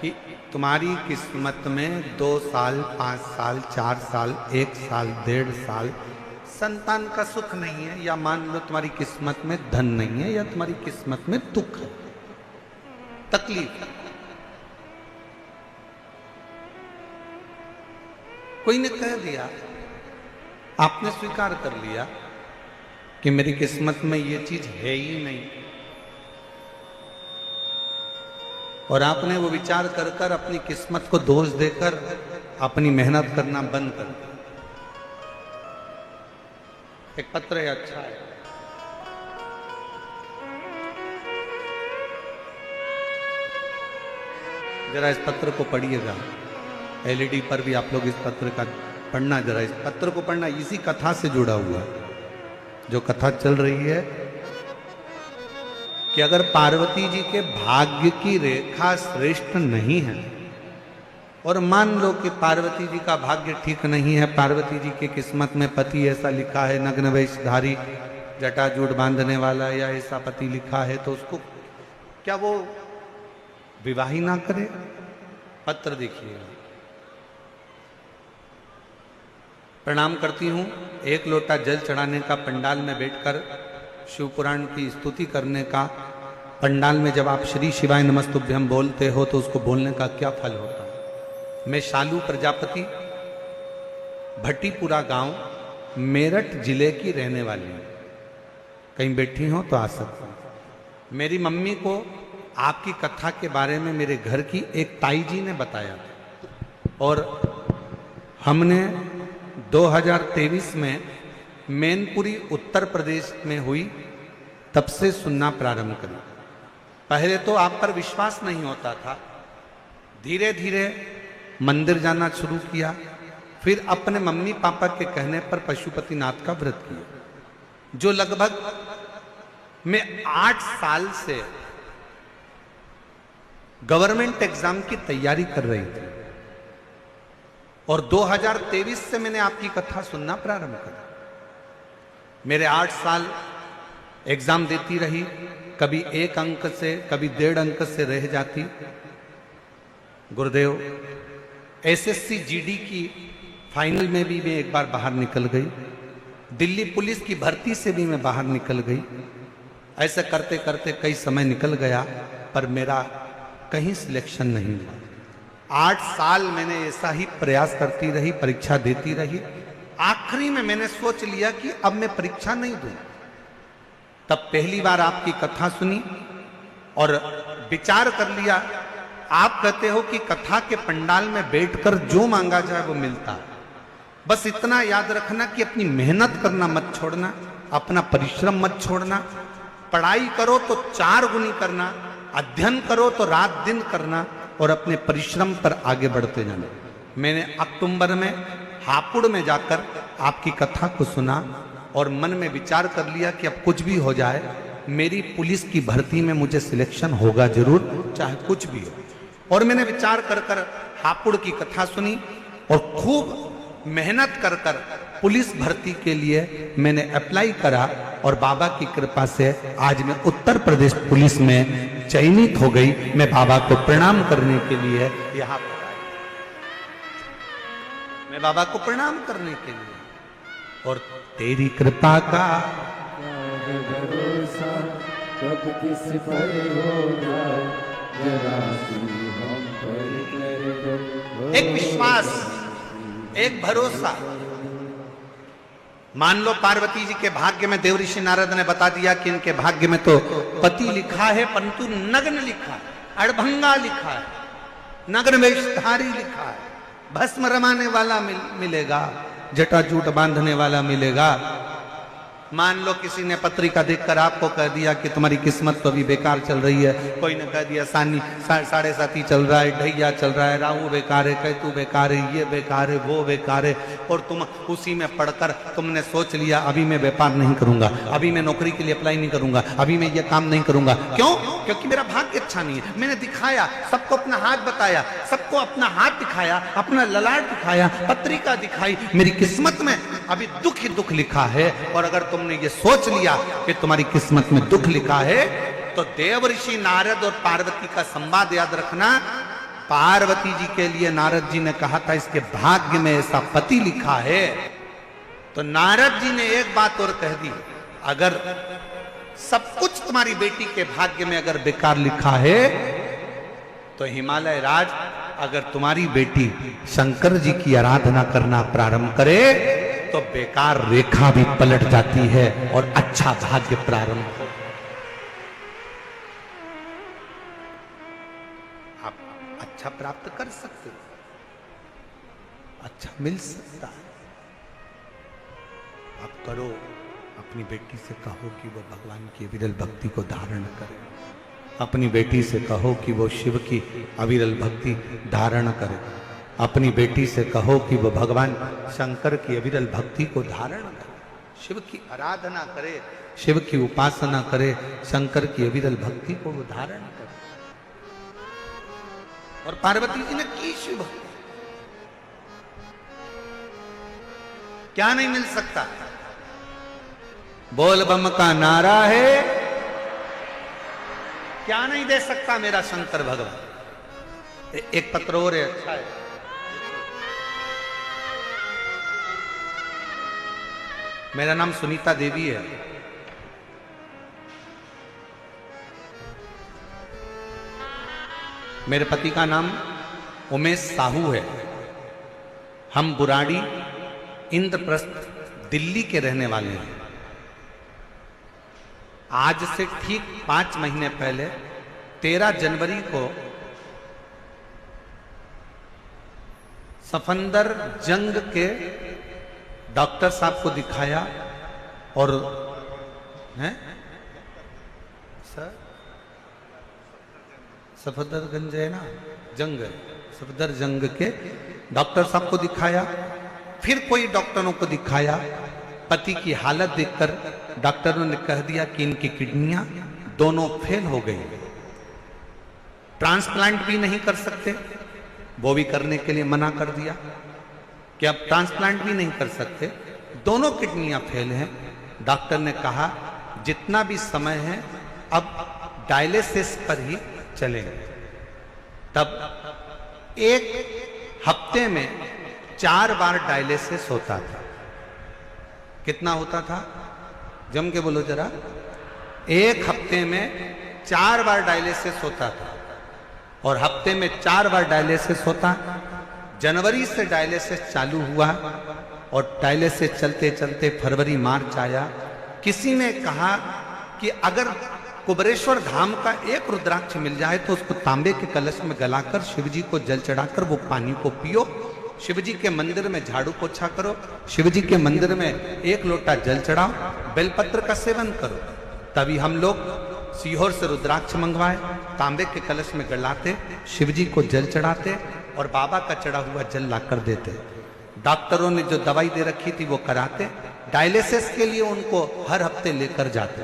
कि तुम्हारी किस्मत में 2 साल, 5 साल, 4 साल, 1 साल, 1.5 साल संतान का सुख नहीं है, या मान लो तुम्हारी किस्मत में धन नहीं है, या तुम्हारी किस्मत में दुख है। तकलीफ। कोई ने कह दिया, आपने स्वीकार कर लिया कि मेरी किस्मत में ये चीज है ही नहीं, और आपने वो विचार कर कर अपनी किस्मत को दोष देकर अपनी मेहनत करना बंद कर दिया। एक पत्र है, अच्छा है, जरा इस पत्र को पढ़िएगा। एलईडी पर भी आप लोग इस पत्र का पढ़ना, जरा इस पत्र को पढ़ना, इसी कथा से जुड़ा हुआ जो कथा चल रही है कि अगर पार्वती जी के भाग्य की रेखा श्रेष्ठ नहीं है, और मान लो कि पार्वती जी का भाग्य ठीक नहीं है, पार्वती जी की किस्मत में पति ऐसा लिखा है, नग्न वेशधारी, जटाजूट बांधने वाला, या ऐसा पति लिखा है, तो उसको क्या वो विवाह ही ना करे? पत्र देखिएगा। प्रणाम करती हूं, एक लोटा जल चढ़ाने का पंडाल में बैठकर शिव पुराण की स्तुति करने का, पंडाल में जब आप श्री शिवाय नमस्तुभ्यम बोलते हो तो उसको बोलने का क्या फल होता है? मैं शालू प्रजापति, भट्टीपुरा गांव, मेरठ जिले की रहने वाली हूं। कहीं बैठी हो तो आ सकते हैं। मेरी मम्मी को आपकी कथा के बारे में मेरे घर की एक ताई जी ने बताया, और हमने 2023 में मैनपुरी उत्तर प्रदेश में हुई, तब से सुनना प्रारंभ करी। पहले तो आप पर विश्वास नहीं होता था, धीरे धीरे मंदिर जाना शुरू किया, फिर अपने मम्मी पापा के कहने पर पशुपतिनाथ का व्रत किया, जो लगभग मैं 8 साल से गवर्नमेंट एग्जाम की तैयारी कर रही थी, और 2023 से मैंने आपकी कथा सुनना प्रारंभ करा। मेरे 8 साल एग्जाम देती रही, कभी 1 अंक से, कभी 1.5 अंक से रह जाती। गुरुदेव, एसएससी जीडी की फाइनल में भी मैं एक बार बाहर निकल गई, दिल्ली पुलिस की भर्ती से भी मैं बाहर निकल गई। ऐसे करते करते कई समय निकल गया, पर मेरा कहीं सिलेक्शन नहीं हुआ। 8 साल मैंने ऐसा ही प्रयास करती रही, परीक्षा देती रही। आखिरी में मैंने सोच लिया कि अब मैं परीक्षा नहीं दूं। तब पहली बार आपकी कथा सुनी और विचार कर लिया। आप कहते हो कि कथा के पंडाल में बैठकर जो मांगा जाए वो मिलता है। बस इतना याद रखना कि अपनी मेहनत करना मत छोड़ना, अपना परिश्रम मत छोड़ना। पढ़ाई करो तो 4 गुनी करना, अध्ययन करो तो रात दिन करना, और अपने परिश्रम पर आगे बढ़ते जाना। मैंने अक्टूबर में हापुड़ में जाकर आपकी कथा को सुना और मन में विचार कर लिया कि अब कुछ भी हो जाए, मेरी पुलिस की भर्ती में मुझे सिलेक्शन होगा जरूर, चाहे कुछ भी हो। और मैंने विचार कर कर हापुड़ की कथा सुनी और खूब मेहनत कर कर पुलिस भर्ती के लिए मैंने अप्लाई करा, और बाबा की कृपा से आज मैं उत्तर प्रदेश पुलिस में चयनित हो गई। मैं बाबा को प्रणाम करने के लिए यहाँ पर आई, मैं बाबा को प्रणाम करने के लिए। और तेरी कृपा का भरोसा कब किस पर होगा, जरा सी हम पर कर दो। एक विश्वास, एक भरोसा। मान लो पार्वती जी के भाग्य में देव ऋषि नारद ने बता दिया कि इनके भाग्य में तो पति लिखा है, परंतु नग्न लिखा है, अड़भंगा लिखा है, नग्न वेशधारी लिखा है, भस्म रमाने वाला मिलेगा, जटाजूट बांधने वाला मिलेगा। मान लो किसी ने पत्रिका देखकर आपको कह दिया कि तुम्हारी किस्मत तो अभी बेकार चल रही है, कोई ने कह दिया 7.5 चल रहा है, ढैया चल रहा है, राहु बेकार है, केतु बेकार है, ये बेकार है, वो बेकार है, और तुम उसी में पढ़कर तुमने सोच लिया अभी मैं व्यापार नहीं करूंगा, अभी मैं नौकरी के लिए अप्लाई नहीं करूंगा, अभी मैं ये काम नहीं करूंगा। क्यों? क्योंकि मेरा भाग्य अच्छा नहीं है। मैंने दिखाया, सबको अपना हाथ बताया, सबको अपना हाथ दिखाया, अपना ललाट दिखाया, पत्रिका दिखाई, मेरी किस्मत में अभी दुख ही दुख लिखा है। और अगर तुमने ये सोच लिया कि तुम्हारी किस्मत में दुख लिखा है, तो देव ऋषि नारद और पार्वती का संवाद याद रखना। पार्वती जी के लिए नारद जी ने कहा था इसके भाग्य में ऐसा पति लिखा है, तो नारद जी ने एक बात और कह दी, अगर सब कुछ तुम्हारी बेटी के भाग्य में अगर बेकार लिखा है तो हिमालय राज अगर तुम्हारी बेटी शंकर जी की आराधना करना प्रारंभ करे तो बेकार रेखा भी पलट जाती है और अच्छा भाग्य प्रारंभ हो। आप अच्छा प्राप्त कर सकते हो, अच्छा मिल सकता है। आप करो, अपनी बेटी से कहो कि वो भगवान की विरल भक्ति को धारण करे। अपनी बेटी से कहो कि वो शिव की अविरल भक्ति धारण करे। अपनी बेटी से कहो कि वो भगवान शंकर की अविरल भक्ति को धारण करे, शिव की आराधना करे, शिव की उपासना करे, शंकर की अविरल भक्ति को वो धारण करे। और पार्वती जी ने की शिव भक्ति। क्या नहीं मिल सकता? बोल बम का नारा है, क्या नहीं दे सकता मेरा शंकर भगवान। एक पत्र और है, अच्छा है। मेरा नाम सुनीता देवी है। मेरे पति का नाम उमेश साहू है। हम बुराड़ी इंद्रप्रस्थ दिल्ली के रहने वाले हैं। आज से ठीक 5 महीने पहले 13 जनवरी को सफंदर जंग के डॉक्टर साहब को दिखाया और हैं सर सफदरगंज है ना, जंग सफदर जंग के डॉक्टर साहब को दिखाया। फिर कोई डॉक्टरों को दिखाया। पति की हालत देखकर डॉक्टरों ने कह दिया कि इनकी किडनियां दोनों फेल हो गई, ट्रांसप्लांट भी नहीं कर सकते। वो भी करने के लिए मना कर दिया कि अब ट्रांसप्लांट भी नहीं कर सकते, दोनों किडनियां फेल हैं। डॉक्टर ने कहा जितना भी समय है अब डायलिसिस पर ही चलेंगे। तब एक हफ्ते में 4 बार डायलिसिस होता था। कितना होता था? जम के बोलो जरा। एक हफ्ते में 4 बार डायलिसिस होता था और हफ्ते में 4 बार डायलिसिस होता। जनवरी से डायलिसिस चालू हुआ और डायलिसिस चलते चलते फरवरी मार्च आया। किसी ने कहा कि अगर कुबरेश्वर धाम का एक रुद्राक्ष मिल जाए तो उसको तांबे के कलश में गलाकर शिवजी को जल चढ़ाकर वो पानी को पियो, शिवजी के मंदिर में झाड़ू पोछा करो, शिवजी के मंदिर में 1 लोटा जल चढ़ाओ, बेलपत्र का सेवन करो। तभी हम लोग सीहोर से रुद्राक्ष मंगवाए, तांबे के कलश में गलाते, शिवजी को जल चढ़ाते और बाबा का चढ़ा हुआ जल लाकर देते। डॉक्टरों ने जो दवाई दे रखी थी वो कराते। डायलिसिस के लिए उनको हर हफ्ते लेकर जाते,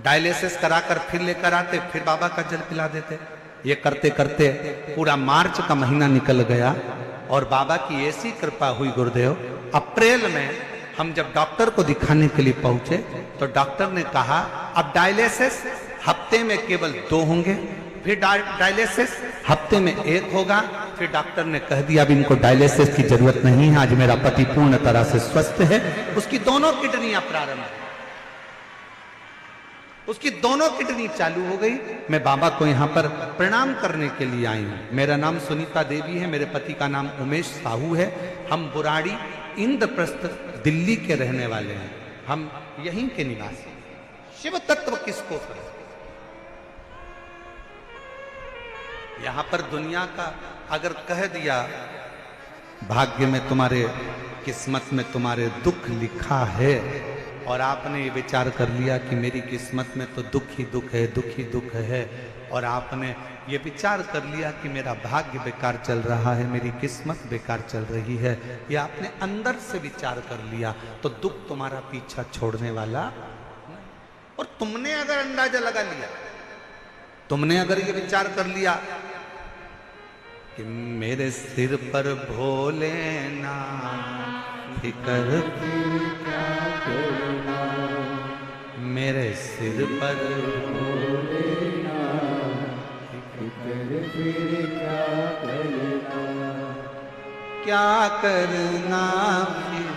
डायलिसिस कराकर फिर लेकर आते, फिर बाबा का जल पिला देते। ये करते करते पूरा मार्च का महीना निकल गया और बाबा की ऐसी कृपा हुई गुरुदेव, अप्रैल में हम जब डॉक्टर को दिखाने के लिए पहुंचे तो डॉक्टर ने कहा अब डायलिसिस हफ्ते में केवल 2 होंगे, फिर डायलिसिस हफ्ते में 1 होगा। फिर डॉक्टर ने कह दिया अब इनको डायलिसिस की जरूरत नहीं है, आज मेरा पति पूर्ण तरह से स्वस्थ है। उसकी दोनों किडनियां प्रारंभ है, उसकी दोनों किडनी चालू हो गई। मैं बाबा को यहाँ पर प्रणाम करने के लिए आई हूँ। मेरा नाम सुनीता देवी है, मेरे पति का नाम उमेश साहू है। हम बुराड़ी इंद्रप्रस्थ दिल्ली के रहने वाले हैं, हम यहीं के निवासी। शिव तत्व किसको करें? यहां पर दुनिया का अगर कह दिया भाग्य में तुम्हारे, किस्मत में तुम्हारे दुख लिखा है और आपने ये विचार कर लिया कि मेरी किस्मत में तो दुख ही दुख है, दुख ही दुख है, और आपने ये विचार कर लिया कि मेरा भाग्य बेकार चल रहा है, मेरी किस्मत बेकार चल रही है, ये आपने अंदर से विचार कर लिया तो दुख तुम्हारा पीछा छोड़ने वाला। और तुमने अगर अंदाजा लगा लिया, तुमने अगर ये विचार कर लिया कि मेरे सिर पर भोलेनाथ फिकर क्या करना, मेरे सिर पर फिक्र फिर क्या करना, क्या करना फिर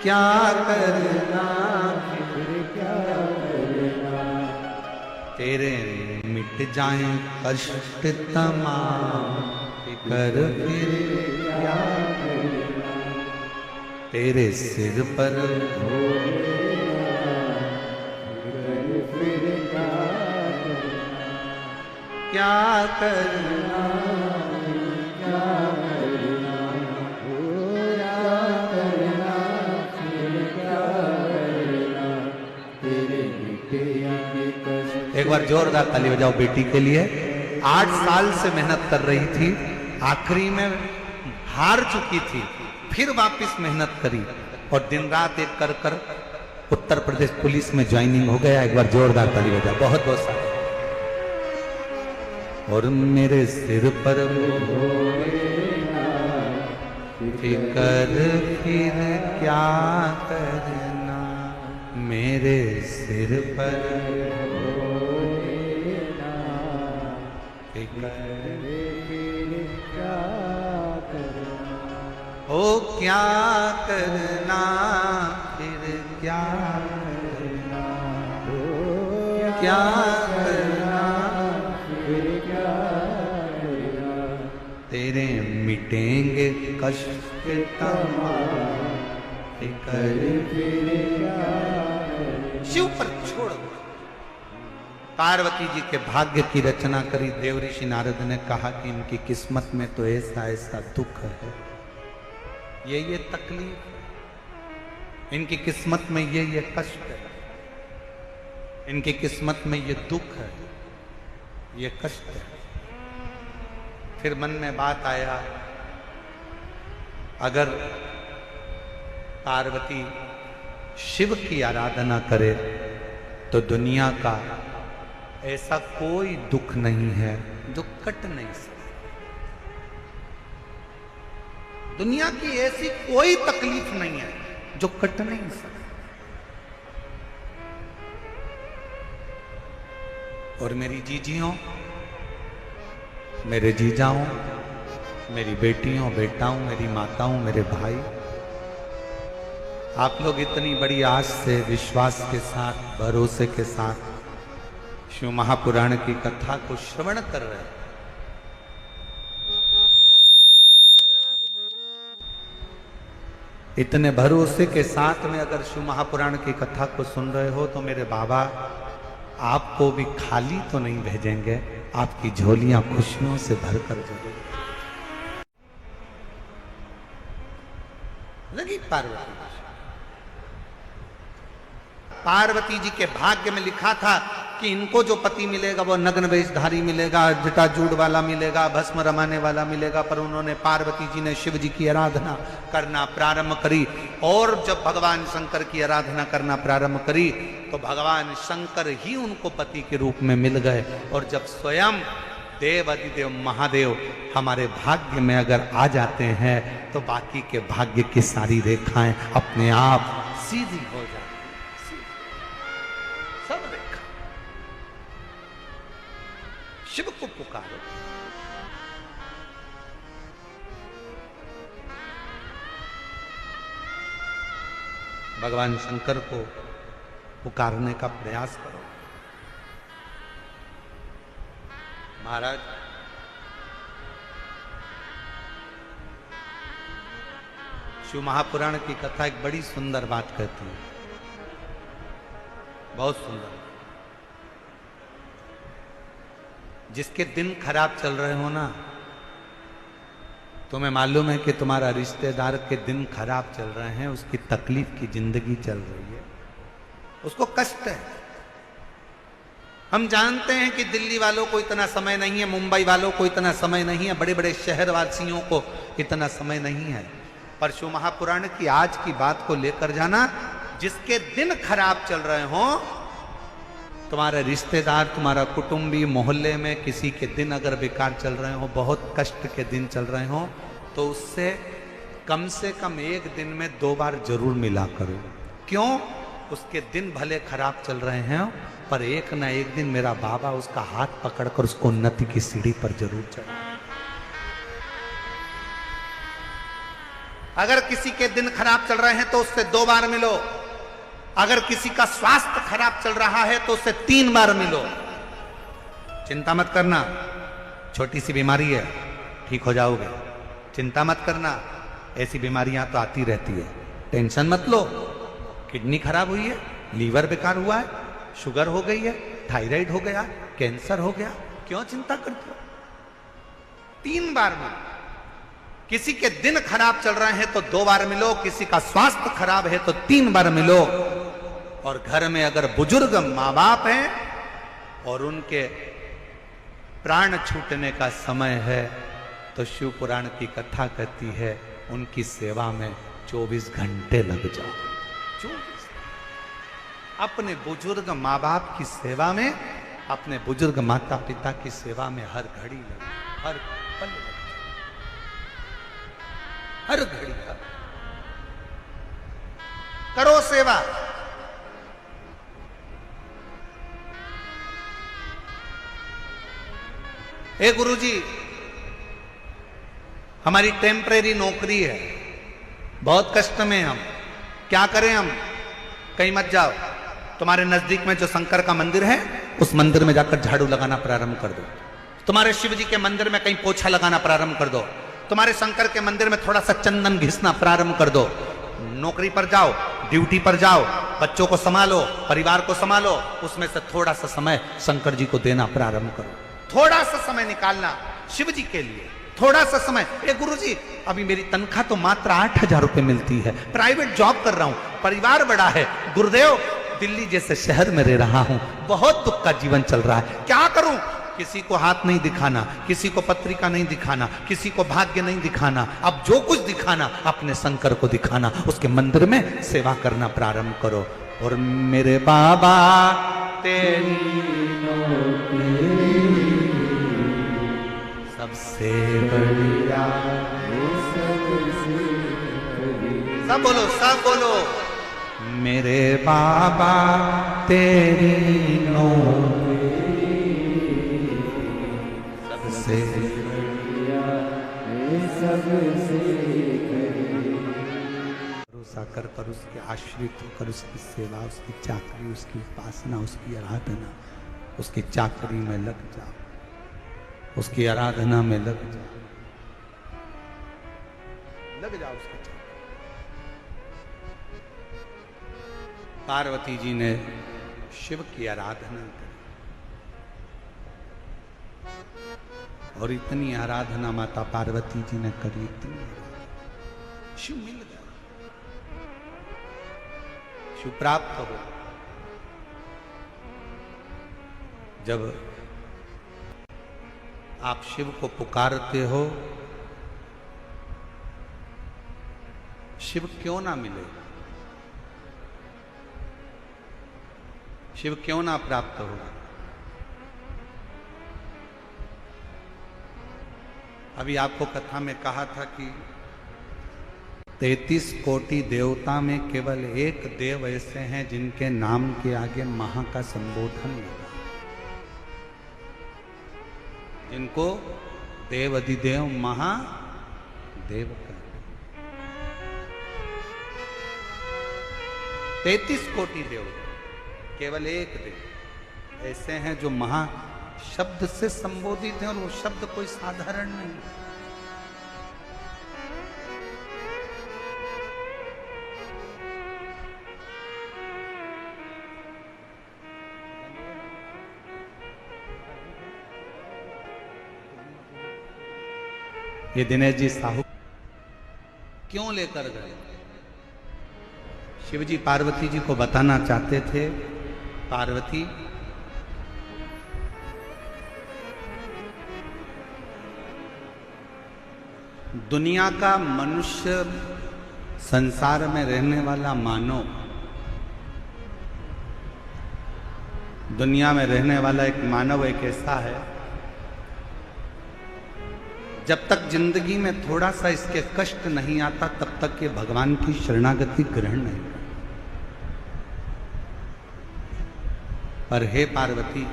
क्या करना फिर क्या करना, तेरे मिट जाए कष्ट तमाम, कर फिर क्या करना, तेरे सिर पर क्या करना, एक बार जोरदार ताली बजाओ बेटी के लिए। 8 साल से मेहनत कर रही थी, आखिरी में हार चुकी थी, फिर वापस मेहनत करी और दिन रात एक कर कर उत्तर प्रदेश पुलिस में ज्वाइनिंग हो गया। एक बार जोरदार ताली बजाओ, बहुत बहुत सारा। और मेरे सिर पर फिकर फिर क्या करना, मेरे सिर पर ओ क्या करना, फिर क्या करना, क्या करना, फिर क्या करना, तेरे मिटेंगे कष्ट तमाम, फिकर फिर क्या करना। शिव पर छोड़ दो। पार्वती जी के भाग्य की रचना करी। देव ऋषि नारद ने कहा कि इनकी किस्मत में तो ऐसा ऐसा दुख है, ये तकलीफ, इनकी किस्मत में ये कष्ट है, इनकी किस्मत में ये दुख है, ये कष्ट है। फिर मन में बात आया, अगर पार्वती शिव की आराधना करे तो दुनिया का ऐसा कोई दुख नहीं है जो कट नहीं सकता। दुनिया की ऐसी कोई तकलीफ नहीं है जो कट नहीं सकती। और मेरी जीजियों, मेरे जीजाओं, मेरी बेटियों, बेटाओं, मेरी माताओं, मेरे भाई, आप लोग इतनी बड़ी आस से, विश्वास के साथ, भरोसे के साथ शिव महापुराण की कथा को श्रवण कर रहे हैं। इतने भरोसे के साथ में अगर शिव महापुराण की कथा को सुन रहे हो तो मेरे बाबा आपको भी खाली तो नहीं भेजेंगे, आपकी झोलियां खुशियों से भरकर जरूर लगी। पार्वती जी के भाग्य में लिखा था कि इनको जो पति मिलेगा वो नग्न वेशधारी मिलेगा, जटाजूड़ वाला मिलेगा, भस्म रमाने वाला मिलेगा। पर उन्होंने, पार्वती जी ने शिव जी की आराधना करना प्रारंभ करी। और जब भगवान शंकर की आराधना करना प्रारंभ करी तो भगवान शंकर ही उनको पति के रूप में मिल गए। और जब स्वयं देव अधिदेव महादेव हमारे भाग्य में अगर आ जाते हैं तो बाकी के भाग्य की सारी रेखाएं अपने आप सीधी हो जाती। सब रेखा शिव को पुकारो। भगवान शंकर को पुकारने का प्रयास करो। महाराज, शिव महापुराण की कथा एक बड़ी सुंदर बात कहती है, बहुत सुंदर। जिसके दिन खराब चल रहे हो ना, तुम्हें मालूम है कि तुम्हारा रिश्तेदार के दिन खराब चल रहे हैं, उसकी तकलीफ की जिंदगी चल रही है, उसको कष्ट है। हम जानते हैं कि दिल्ली वालों को इतना समय नहीं है, मुंबई वालों को इतना समय नहीं है, बड़े बड़े शहर वासियों को इतना समय नहीं है। पर शिव महापुराण की आज की बात को लेकर जाना, जिसके दिन खराब चल रहे हो, तुम्हारे रिश्तेदार, तुम्हारा कुटुंबी, मोहल्ले में किसी के दिन अगर बेकार चल रहे हो, बहुत कष्ट के दिन चल रहे हो, तो उससे कम से कम एक दिन में 2 बार जरूर मिला करो। क्यों? उसके दिन भले खराब चल रहे हैं, पर एक ना एक दिन मेरा बाबा उसका हाथ पकड़कर उसको उन्नति की सीढ़ी पर जरूर चढ़ा। अगर किसी के दिन खराब चल रहे हैं तो उससे 2 बार मिलो। अगर किसी का स्वास्थ्य खराब चल रहा है तो उससे 3 बार मिलो। चिंता मत करना, छोटी सी बीमारी है, ठीक हो जाओगे। चिंता मत करना, ऐसी बीमारियां तो आती रहती है, टेंशन मत लो। किडनी खराब हुई है, लीवर बेकार हुआ है, शुगर हो गई है, थायराइड हो गया, कैंसर हो गया, क्यों चिंता करते हो? 3 बार मिलो। किसी के दिन खराब चल रहे हैं तो 2 बार मिलो, किसी का स्वास्थ्य खराब है तो 3 बार मिलो। और घर में अगर बुजुर्ग माँ बाप हैं और उनके प्राण छूटने का समय है तो शिव पुराण की कथा कहती है उनकी सेवा में 24 घंटे लग जाओ। 24 अपने बुजुर्ग माँ बाप की सेवा में, अपने बुजुर्ग माता पिता की सेवा में हर घड़ी लगे, हर पल लगे, हर घड़ी करो सेवा। हे गुरुजी, हमारी टेम्परेरी नौकरी है, बहुत कष्ट में हम, क्या करें हम? कहीं मत जाओ, तुम्हारे नजदीक में जो शंकर का मंदिर है उस मंदिर में जाकर झाड़ू लगाना प्रारंभ कर दो। तुम्हारे शिव जी के मंदिर में कहीं पोछा लगाना प्रारंभ कर दो। तुम्हारे शंकर के मंदिर में थोड़ा सा चंदन घिसना प्रारंभ कर दो। नौकरी पर जाओ, ड्यूटी पर जाओ, बच्चों को संभालो, परिवार को संभालो, उसमें से थोड़ा सा समय शंकर जी को देना प्रारंभ करो। थोड़ा सा समय निकालना शिव जी के लिए, थोड़ा सा समय। ए गुरुजी, अभी मेरी तनख्वाह तो मात्र 8,000 रुपए मिलती है, प्राइवेट जॉब कर रहा हूं, परिवार बड़ा है, गुरुदेव दिल्ली जैसे शहर में रह रहा हूं, बहुत दुख का जीवन चल रहा है, क्या करूं? किसी को हाथ नहीं दिखाना, किसी को पत्रिका नहीं दिखाना, किसी को भाग्य नहीं दिखाना, अब जो कुछ दिखाना अपने शंकर को दिखाना, उसके मंदिर में सेवा करना प्रारंभ करो। और मेरे बाबा तेरी सबसे बढ़िया, सब बोलो, सब बोलो, मेरे बाबा तेरी नौकरी सबसे बढ़िया, सबसे भरोसा कर उसके आश्रित होकर उसकी सेवा, उसकी चाकरी, उसकी उपासना, उसकी आराधना, उसकी चाकरी में लग जाओ, उसकी आराधना में लग जाओ, लग जाओ उसकी चाकरी। पार्वती जी ने शिव की आराधना करी और इतनी आराधना माता पार्वती जी ने करी, इतनी शिव मिल गया, शिव प्राप्त हो। जब आप शिव को पुकारते हो, शिव क्यों ना मिले, शिव क्यों ना प्राप्त हो? अभी आपको कथा में कहा था कि 33 कोटि देवता में केवल एक देव ऐसे हैं जिनके नाम के आगे महा का संबोधन लगा, जिनको देव अधिदेव महादेव कहते। 33 कोटि देव, केवल एक देव ऐसे हैं जो महा शब्द से संबोधित हैं, और वो शब्द कोई साधारण नहीं। ये दिनेश जी साहू क्यों लेकर गए? शिवजी पार्वती जी को बताना चाहते थे, पार्वती दुनिया का मनुष्य, संसार में रहने वाला मानव, दुनिया में रहने वाला एक मानव एक ऐसा है, जब तक जिंदगी में थोड़ा सा इसके कष्ट नहीं आता तब तक ये भगवान की शरणागति ग्रहण नहीं करता। पर हे पार्वती,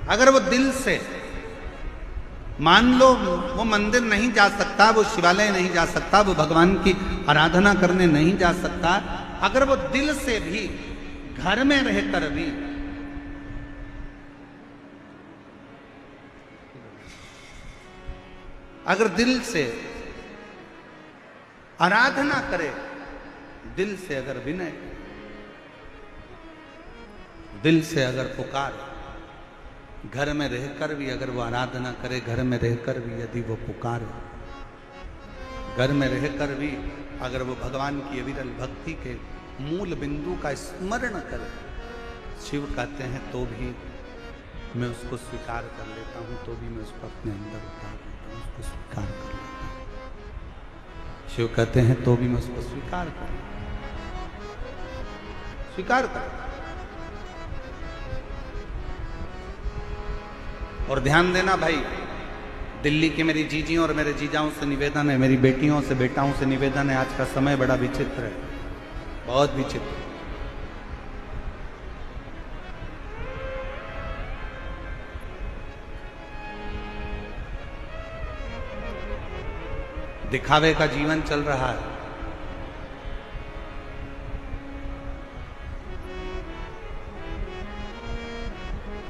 अगर वो दिल से, मान लो वो मंदिर नहीं जा सकता, वो शिवालय नहीं जा सकता, वो भगवान की आराधना करने नहीं जा सकता, अगर वो दिल से भी घर में रहकर भी अगर दिल से आराधना करे, दिल से अगर विनय, दिल से अगर पुकारे, घर में रहकर भी अगर वो आराधना करे, घर में रहकर भी यदि वो पुकारे, घर में रहकर भी अगर वो भगवान की अविरल भक्ति के मूल बिंदु का स्मरण करे, शिव कहते हैं तो भी मैं उसको स्वीकार कर लेता हूं, तो भी मैं उसको अपने अंदर उतार लेता हूं, उसको स्वीकार कर लेता हूं। शिव कहते हैं तो भी मैं उसको स्वीकार कर स्वीकार कर। और ध्यान देना भाई, दिल्ली की मेरी जीजियों और मेरे जीजाओं से निवेदन है, मेरी बेटियों से बेटाओं से निवेदन है, आज का समय बड़ा विचित्र है, बहुत विचित्र। दिखावे का जीवन चल रहा है।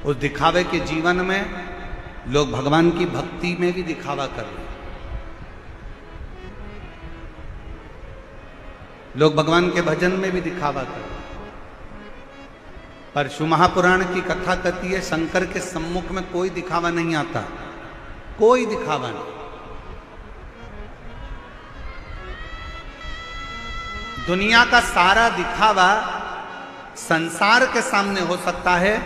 उस दिखावे के जीवन में लोग भगवान की भक्ति में भी दिखावा कर रहे हैं, लोग भगवान के भजन में भी दिखावा कर रहे हैं। पर शिव महापुराण की कथा कहती है शंकर के सम्मुख में कोई दिखावा नहीं आता, कोई दिखावा नहीं। दुनिया का सारा दिखावा संसार के सामने हो सकता है,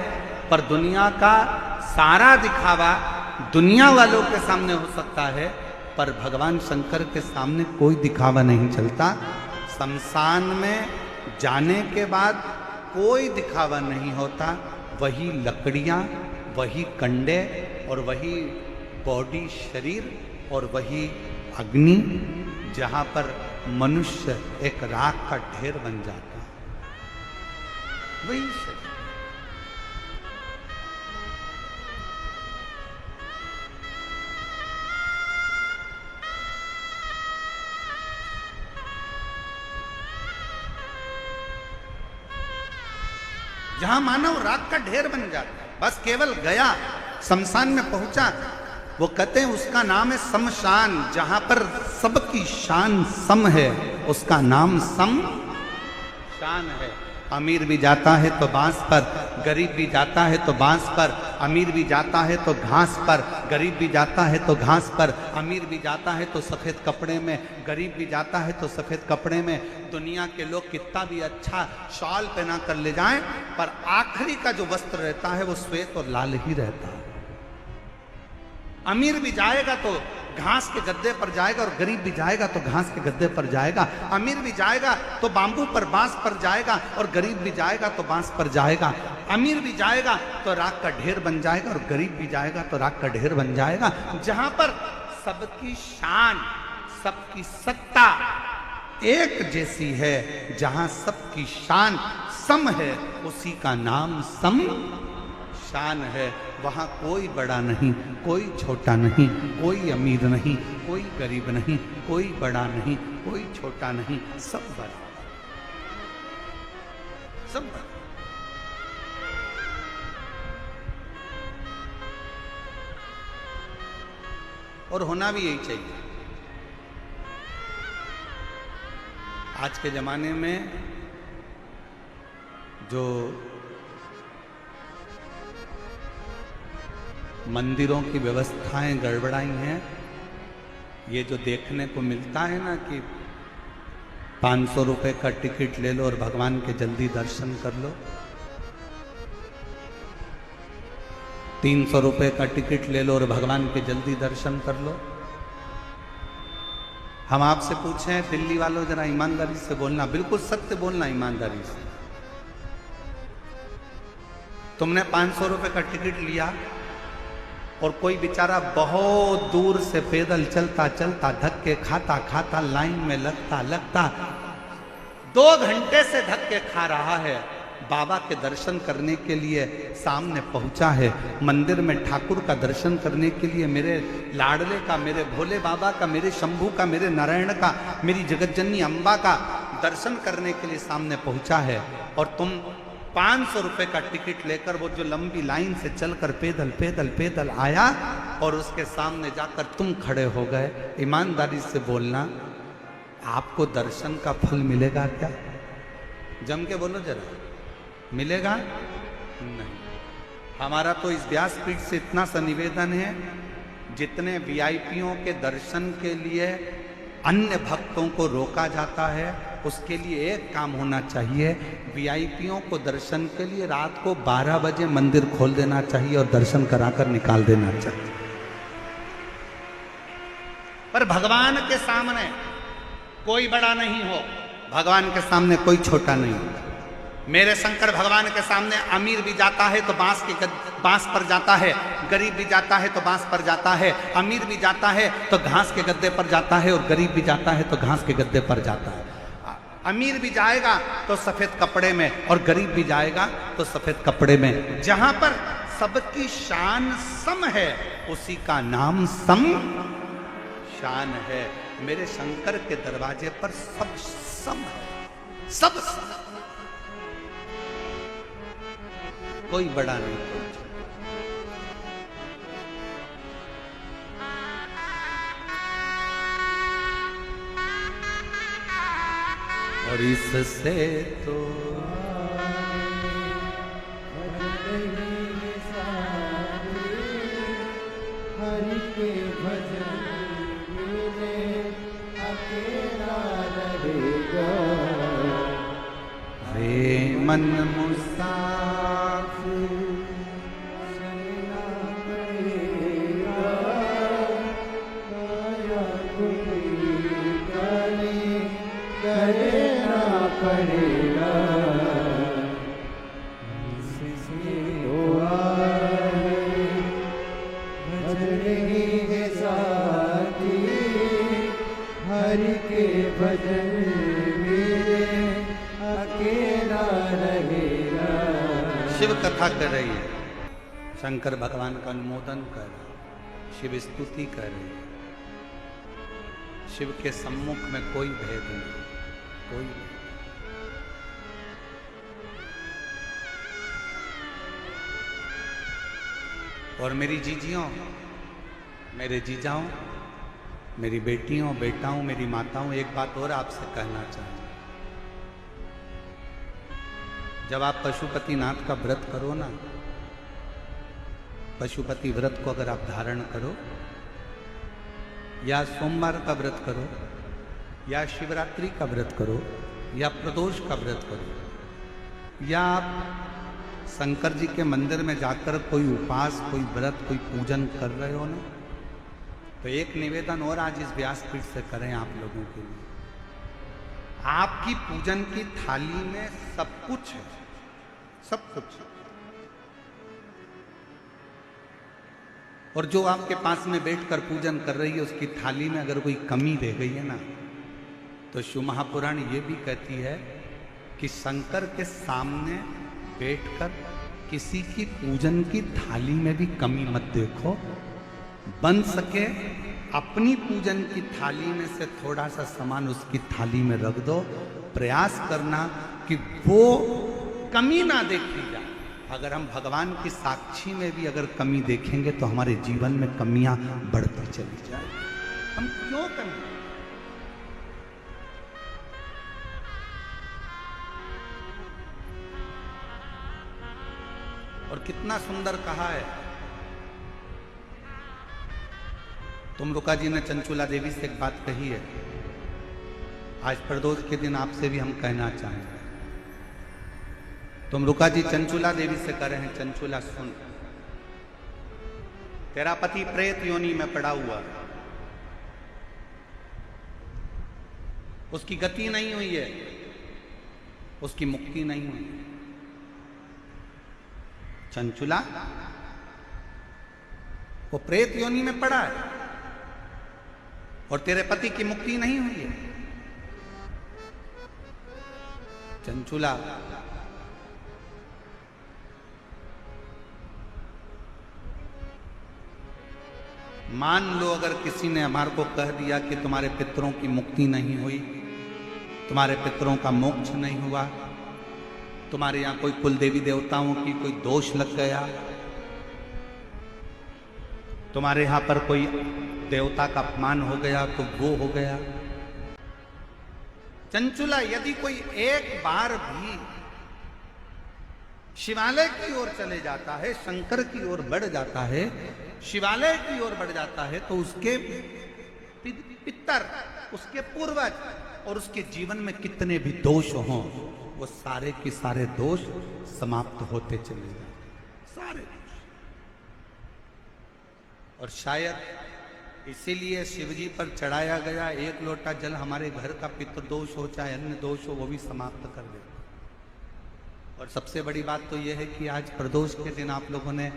पर दुनिया का सारा दिखावा दुनिया वालों के सामने हो सकता है, पर भगवान शंकर के सामने कोई दिखावा नहीं चलता। शमशान में जाने के बाद कोई दिखावा नहीं होता, वही लकड़ियां, वही कंडे और वही बॉडी शरीर और वही अग्नि, जहां पर मनुष्य एक राख का ढेर बन जाता है, वही शरीर। जहां मानव राख का ढेर बन जाता है, बस केवल गया, शमशान में पहुंचा, वो कहते हैं उसका नाम है शमशान। जहां पर सबकी शान सम है, उसका नाम शमशान है। अमीर भी जाता है तो बांस पर, गरीब भी जाता है तो बांस पर, अमीर भी जाता है तो घास पर, गरीब भी जाता है तो घास पर, अमीर भी जाता है तो सफेद कपड़े में, गरीब भी जाता है तो सफेद कपड़े में। दुनिया के लोग कितना भी अच्छा शॉल पहना कर ले जाएं, पर आखिरी का जो वस्त्र रहता है वो श्वेत और लाल ही रहता है। अमीर भी जाएगा तो घास के गद्दे पर जाएगा, और गरीब भी जाएगा तो घास के गद्दे पर जाएगा। अमीर भी जाएगा तो बांबू पर बांस पर जाएगा, और गरीब भी जाएगा तो बांस पर जाएगा। अमीर भी जाएगा तो राख का ढेर बन जाएगा, और गरीब भी जाएगा तो राख का ढेर बन जाएगा। जहां पर सबकी शान, सबकी सत्ता एक जैसी है, जहां सबकी शान सम है, उसी का नाम शमशान है। वहां कोई बड़ा नहीं, कोई छोटा नहीं, कोई अमीर नहीं, कोई गरीब नहीं, कोई बड़ा नहीं, कोई छोटा नहीं, सब बड़ा, सब बड़ा। और होना भी यही चाहिए। आज के जमाने में जो मंदिरों की व्यवस्थाएं गड़बड़ाई हैं, ये जो देखने को मिलता है ना कि 500 रुपए का टिकट ले लो और भगवान के जल्दी दर्शन कर लो, 300 रुपए का टिकट ले लो और भगवान के जल्दी दर्शन कर लो। हम आपसे पूछें, दिल्ली वालों जरा ईमानदारी से बोलना, बिल्कुल सत्य बोलना ईमानदारी से। तुमने 500 रुपए का टिकट लिया और कोई बेचारा बहुत दूर से पैदल चलता चलता, धक्के खाता खाता, लाइन में लगता लगता 2 घंटे से धक्के खा रहा है, बाबा के दर्शन करने के लिए सामने पहुंचा है, मंदिर में ठाकुर का दर्शन करने के लिए, मेरे लाडले का, मेरे भोले बाबा का, मेरे शंभू का, मेरे नारायण का, मेरी जगतजननी अम्बा का दर्शन करने के लिए सामने पहुंचा है, और तुम 500 रुपए का टिकट लेकर वो जो लंबी लाइन से चलकर पैदल पैदल पैदल आया और उसके सामने जाकर तुम खड़े हो गए। ईमानदारी से बोलना, आपको दर्शन का फल मिलेगा क्या? जम के बोलो जरा, मिलेगा नहीं। हमारा तो इस व्यासपीठ से इतना सा निवेदन है, जितने वीआईपीओं के दर्शन के लिए अन्य भक्तों को रोका जाता है, उसके लिए एक काम होना चाहिए, वीआईपीओं को दर्शन के लिए रात को 12 बजे मंदिर खोल देना चाहिए और दर्शन कराकर निकाल देना चाहिए। पर भगवान के सामने कोई बड़ा नहीं हो, भगवान के सामने कोई छोटा नहीं हो। मेरे शंकर भगवान के सामने अमीर भी जाता है तो बांस पर जाता है, गरीब भी जाता है तो बांस पर जाता है, अमीर भी जाता है तो घास के गद्दे पर जाता है और गरीब भी जाता है तो घास के गद्दे पर जाता है। अमीर भी जाएगा तो सफेद कपड़े में और गरीब भी जाएगा तो सफेद कपड़े में। जहां पर सबकी शान सम है, उसी का नाम सम शान है। मेरे शंकर के दरवाजे पर सब सम है, सब सम। कोई बड़ा नहीं, कोई छोटा। और इससे तो हरि के भजन मिले अकेला रहेगा। रे मन मुसाफिर चलना पड़ेगा, काया कोई काली करना पड़ेगा। इससे तो आए भजन ही है साथी, हरि के भजन मेरे अकेला रहेगा। शिव कथा कर रही है, शंकर भगवान का अनुमोदन कर रही है, शिव स्तुति कर रही है। शिव के सम्मुख में कोई भेद नहीं, कोई नहीं। और मेरी जीजियों, मेरे जीजाओं, मेरी बेटियों, बेटाओं, मेरी माताओं, एक बात और आपसे कहना चाहूँ। जब आप पशुपतिनाथ का व्रत करो ना, पशुपति व्रत को अगर आप धारण करो, या सोमवार का व्रत करो, या शिवरात्रि का व्रत करो, या प्रदोष का व्रत करो, या आप शंकर जी के मंदिर में जाकर कोई उपास, कोई व्रत, कोई पूजन कर रहे हो ना, तो एक निवेदन और आज इस व्यासपीठ से करें आप लोगों के लिए। आपकी पूजन की थाली में सब कुछ है, सब कुछ। और जो आपके पास में बैठकर पूजन कर रही है, उसकी थाली में अगर कोई कमी रह गई है ना, तो शिव महापुराण ये भी कहती है कि शंकर के सामने बैठकर किसी की पूजन की थाली में भी कमी मत देखो। बन सके अपनी पूजन की थाली में से थोड़ा सा सामान उसकी थाली में रख दो। प्रयास करना कि वो कमी ना देखी जाए। अगर हम भगवान की साक्षी में भी अगर कमी देखेंगे तो हमारे जीवन में कमियां बढ़ती चली जाए। हम क्यों कमी? और कितना सुंदर कहा है। तुमरुका जी ने चंचुला देवी से एक बात कही है, आज प्रदोष के दिन आपसे भी हम कहना चाहेंगे। तुमरुका जी चंचुला देवी से कह रहे हैं, चंचुला सुन, तेरा पति प्रेत योनि में पड़ा हुआ, उसकी गति नहीं हुई है, उसकी मुक्ति नहीं हुई। चंचुला वो प्रेत योनि में पड़ा है और तेरे पति की मुक्ति नहीं हुई है। चंचुला मान लो अगर किसी ने हमारे को कह दिया कि तुम्हारे पितरों की मुक्ति नहीं हुई, तुम्हारे पितरों का मोक्ष नहीं हुआ, तुम्हारे यहाँ कोई कुल देवी देवताओं की कोई दोष लग गया, तुम्हारे यहाँ पर कोई देवता का अपमान हो गया तो वो हो गया। चंचुला यदि कोई एक बार भी शिवालय की ओर चले जाता है, शंकर की ओर बढ़ जाता है, शिवालय की ओर बढ़ जाता है, तो उसके पितर, उसके पूर्वज और उसके जीवन में कितने भी दोष हों, वो सारे के सारे दोष समाप्त होते चले जाते, सारे दोष। और शायद इसीलिए शिवजी पर चढ़ाया गया एक लोटा जल हमारे घर का पितृदोष हो चाहे अन्य दोष हो, वो भी समाप्त कर देता। और सबसे बड़ी बात तो यह है कि आज प्रदोष के दिन आप लोगों ने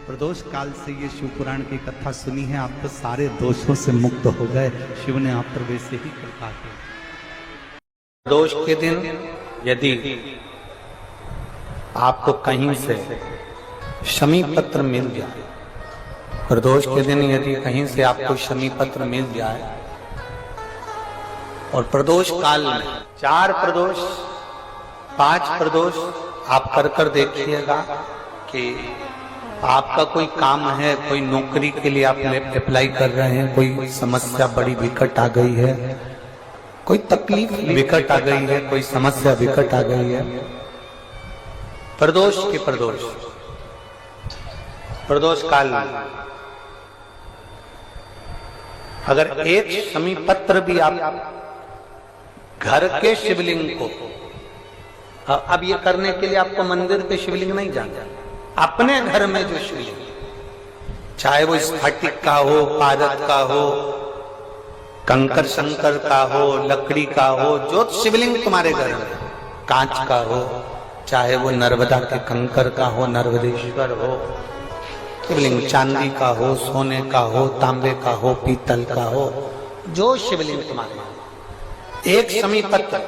प्रदोष काल से ये शिव पुराण की कथा सुनी है, आप तो सारे दोषों से मुक्त हो गए, शिव ने आप पर वैसे ही कृपा की। प्रदोष के दिन यदि आपको कहीं से शमी पत्र मिल जाए, प्रदोष के दिन यदि कहीं से आपको शमी पत्र मिल जाए और प्रदोष काल में 4 प्रदोष 5 प्रदोष आप कर देखिएगा कि आपका कोई काम है, कोई नौकरी के लिए आप अप्लाई कर रहे हैं, कोई समस्या बड़ी विकट आ गई है, कोई तकलीफ विकट आ गई है, कोई समस्या विकट आ गई है, प्रदोष के प्रदोष काल में अगर एक शमी पत्र भी आप घर के शिवलिंग को, अब ये करने के लिए आपको मंदिर पे शिवलिंग नहीं जाना, अपने घर में जो शिवलिंग, चाहे वो स्फटिक का हो, पारद का हो, कंकर शंकर का हो, लकड़ी का हो, जो शिवलिंग तुम्हारे घर में, कांच का हो, चाहे वो नर्मदा के कंकर का हो, नर्मदेश्वर हो, शिवलिंग चांदी का हो, सोने का हो, तांबे का हो, पीतल का हो, जो शिवलिंग तुम्हारे, एक शमी पत्र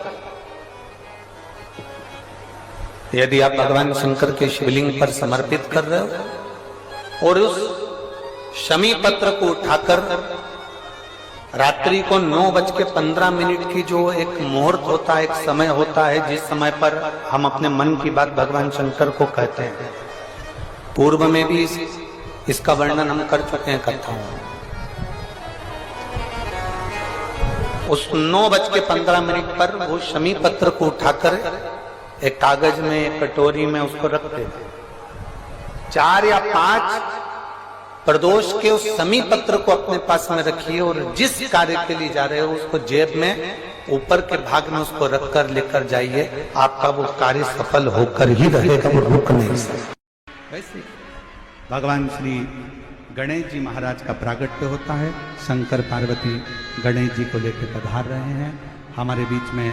यदि आप भगवान शंकर के शिवलिंग पर समर्पित कर रहे हो और उस शमी पत्र को उठाकर रात्रि को 9:15 की जो एक मुहूर्त होता है, एक समय होता है, जिस समय पर हम अपने मन की बात भगवान शंकर को कहते हैं, पूर्व में भी इसका वर्णन हम कर चुके हैं कथाओं में। उस 9:15 पर वो शमी पत्र को उठाकर एक कागज में, एक कटोरी में उसको रखते थे। 4 या 5 प्रदोष के उस शमी पत्र को अपने पास में रखिए और जिस कार्य के लिए जा रहे हो उसको जेब में ऊपर के भाग में उसको रखकर लेकर जाइए, आपका वो कार्य सफल होकर ही रहेगा, वो रुक नहीं सकता। वैसे भगवान श्री गणेश जी महाराज का प्रागट्य होता है, शंकर पार्वती गणेश जी को लेकर पधार रहे हैं हमारे बीच में।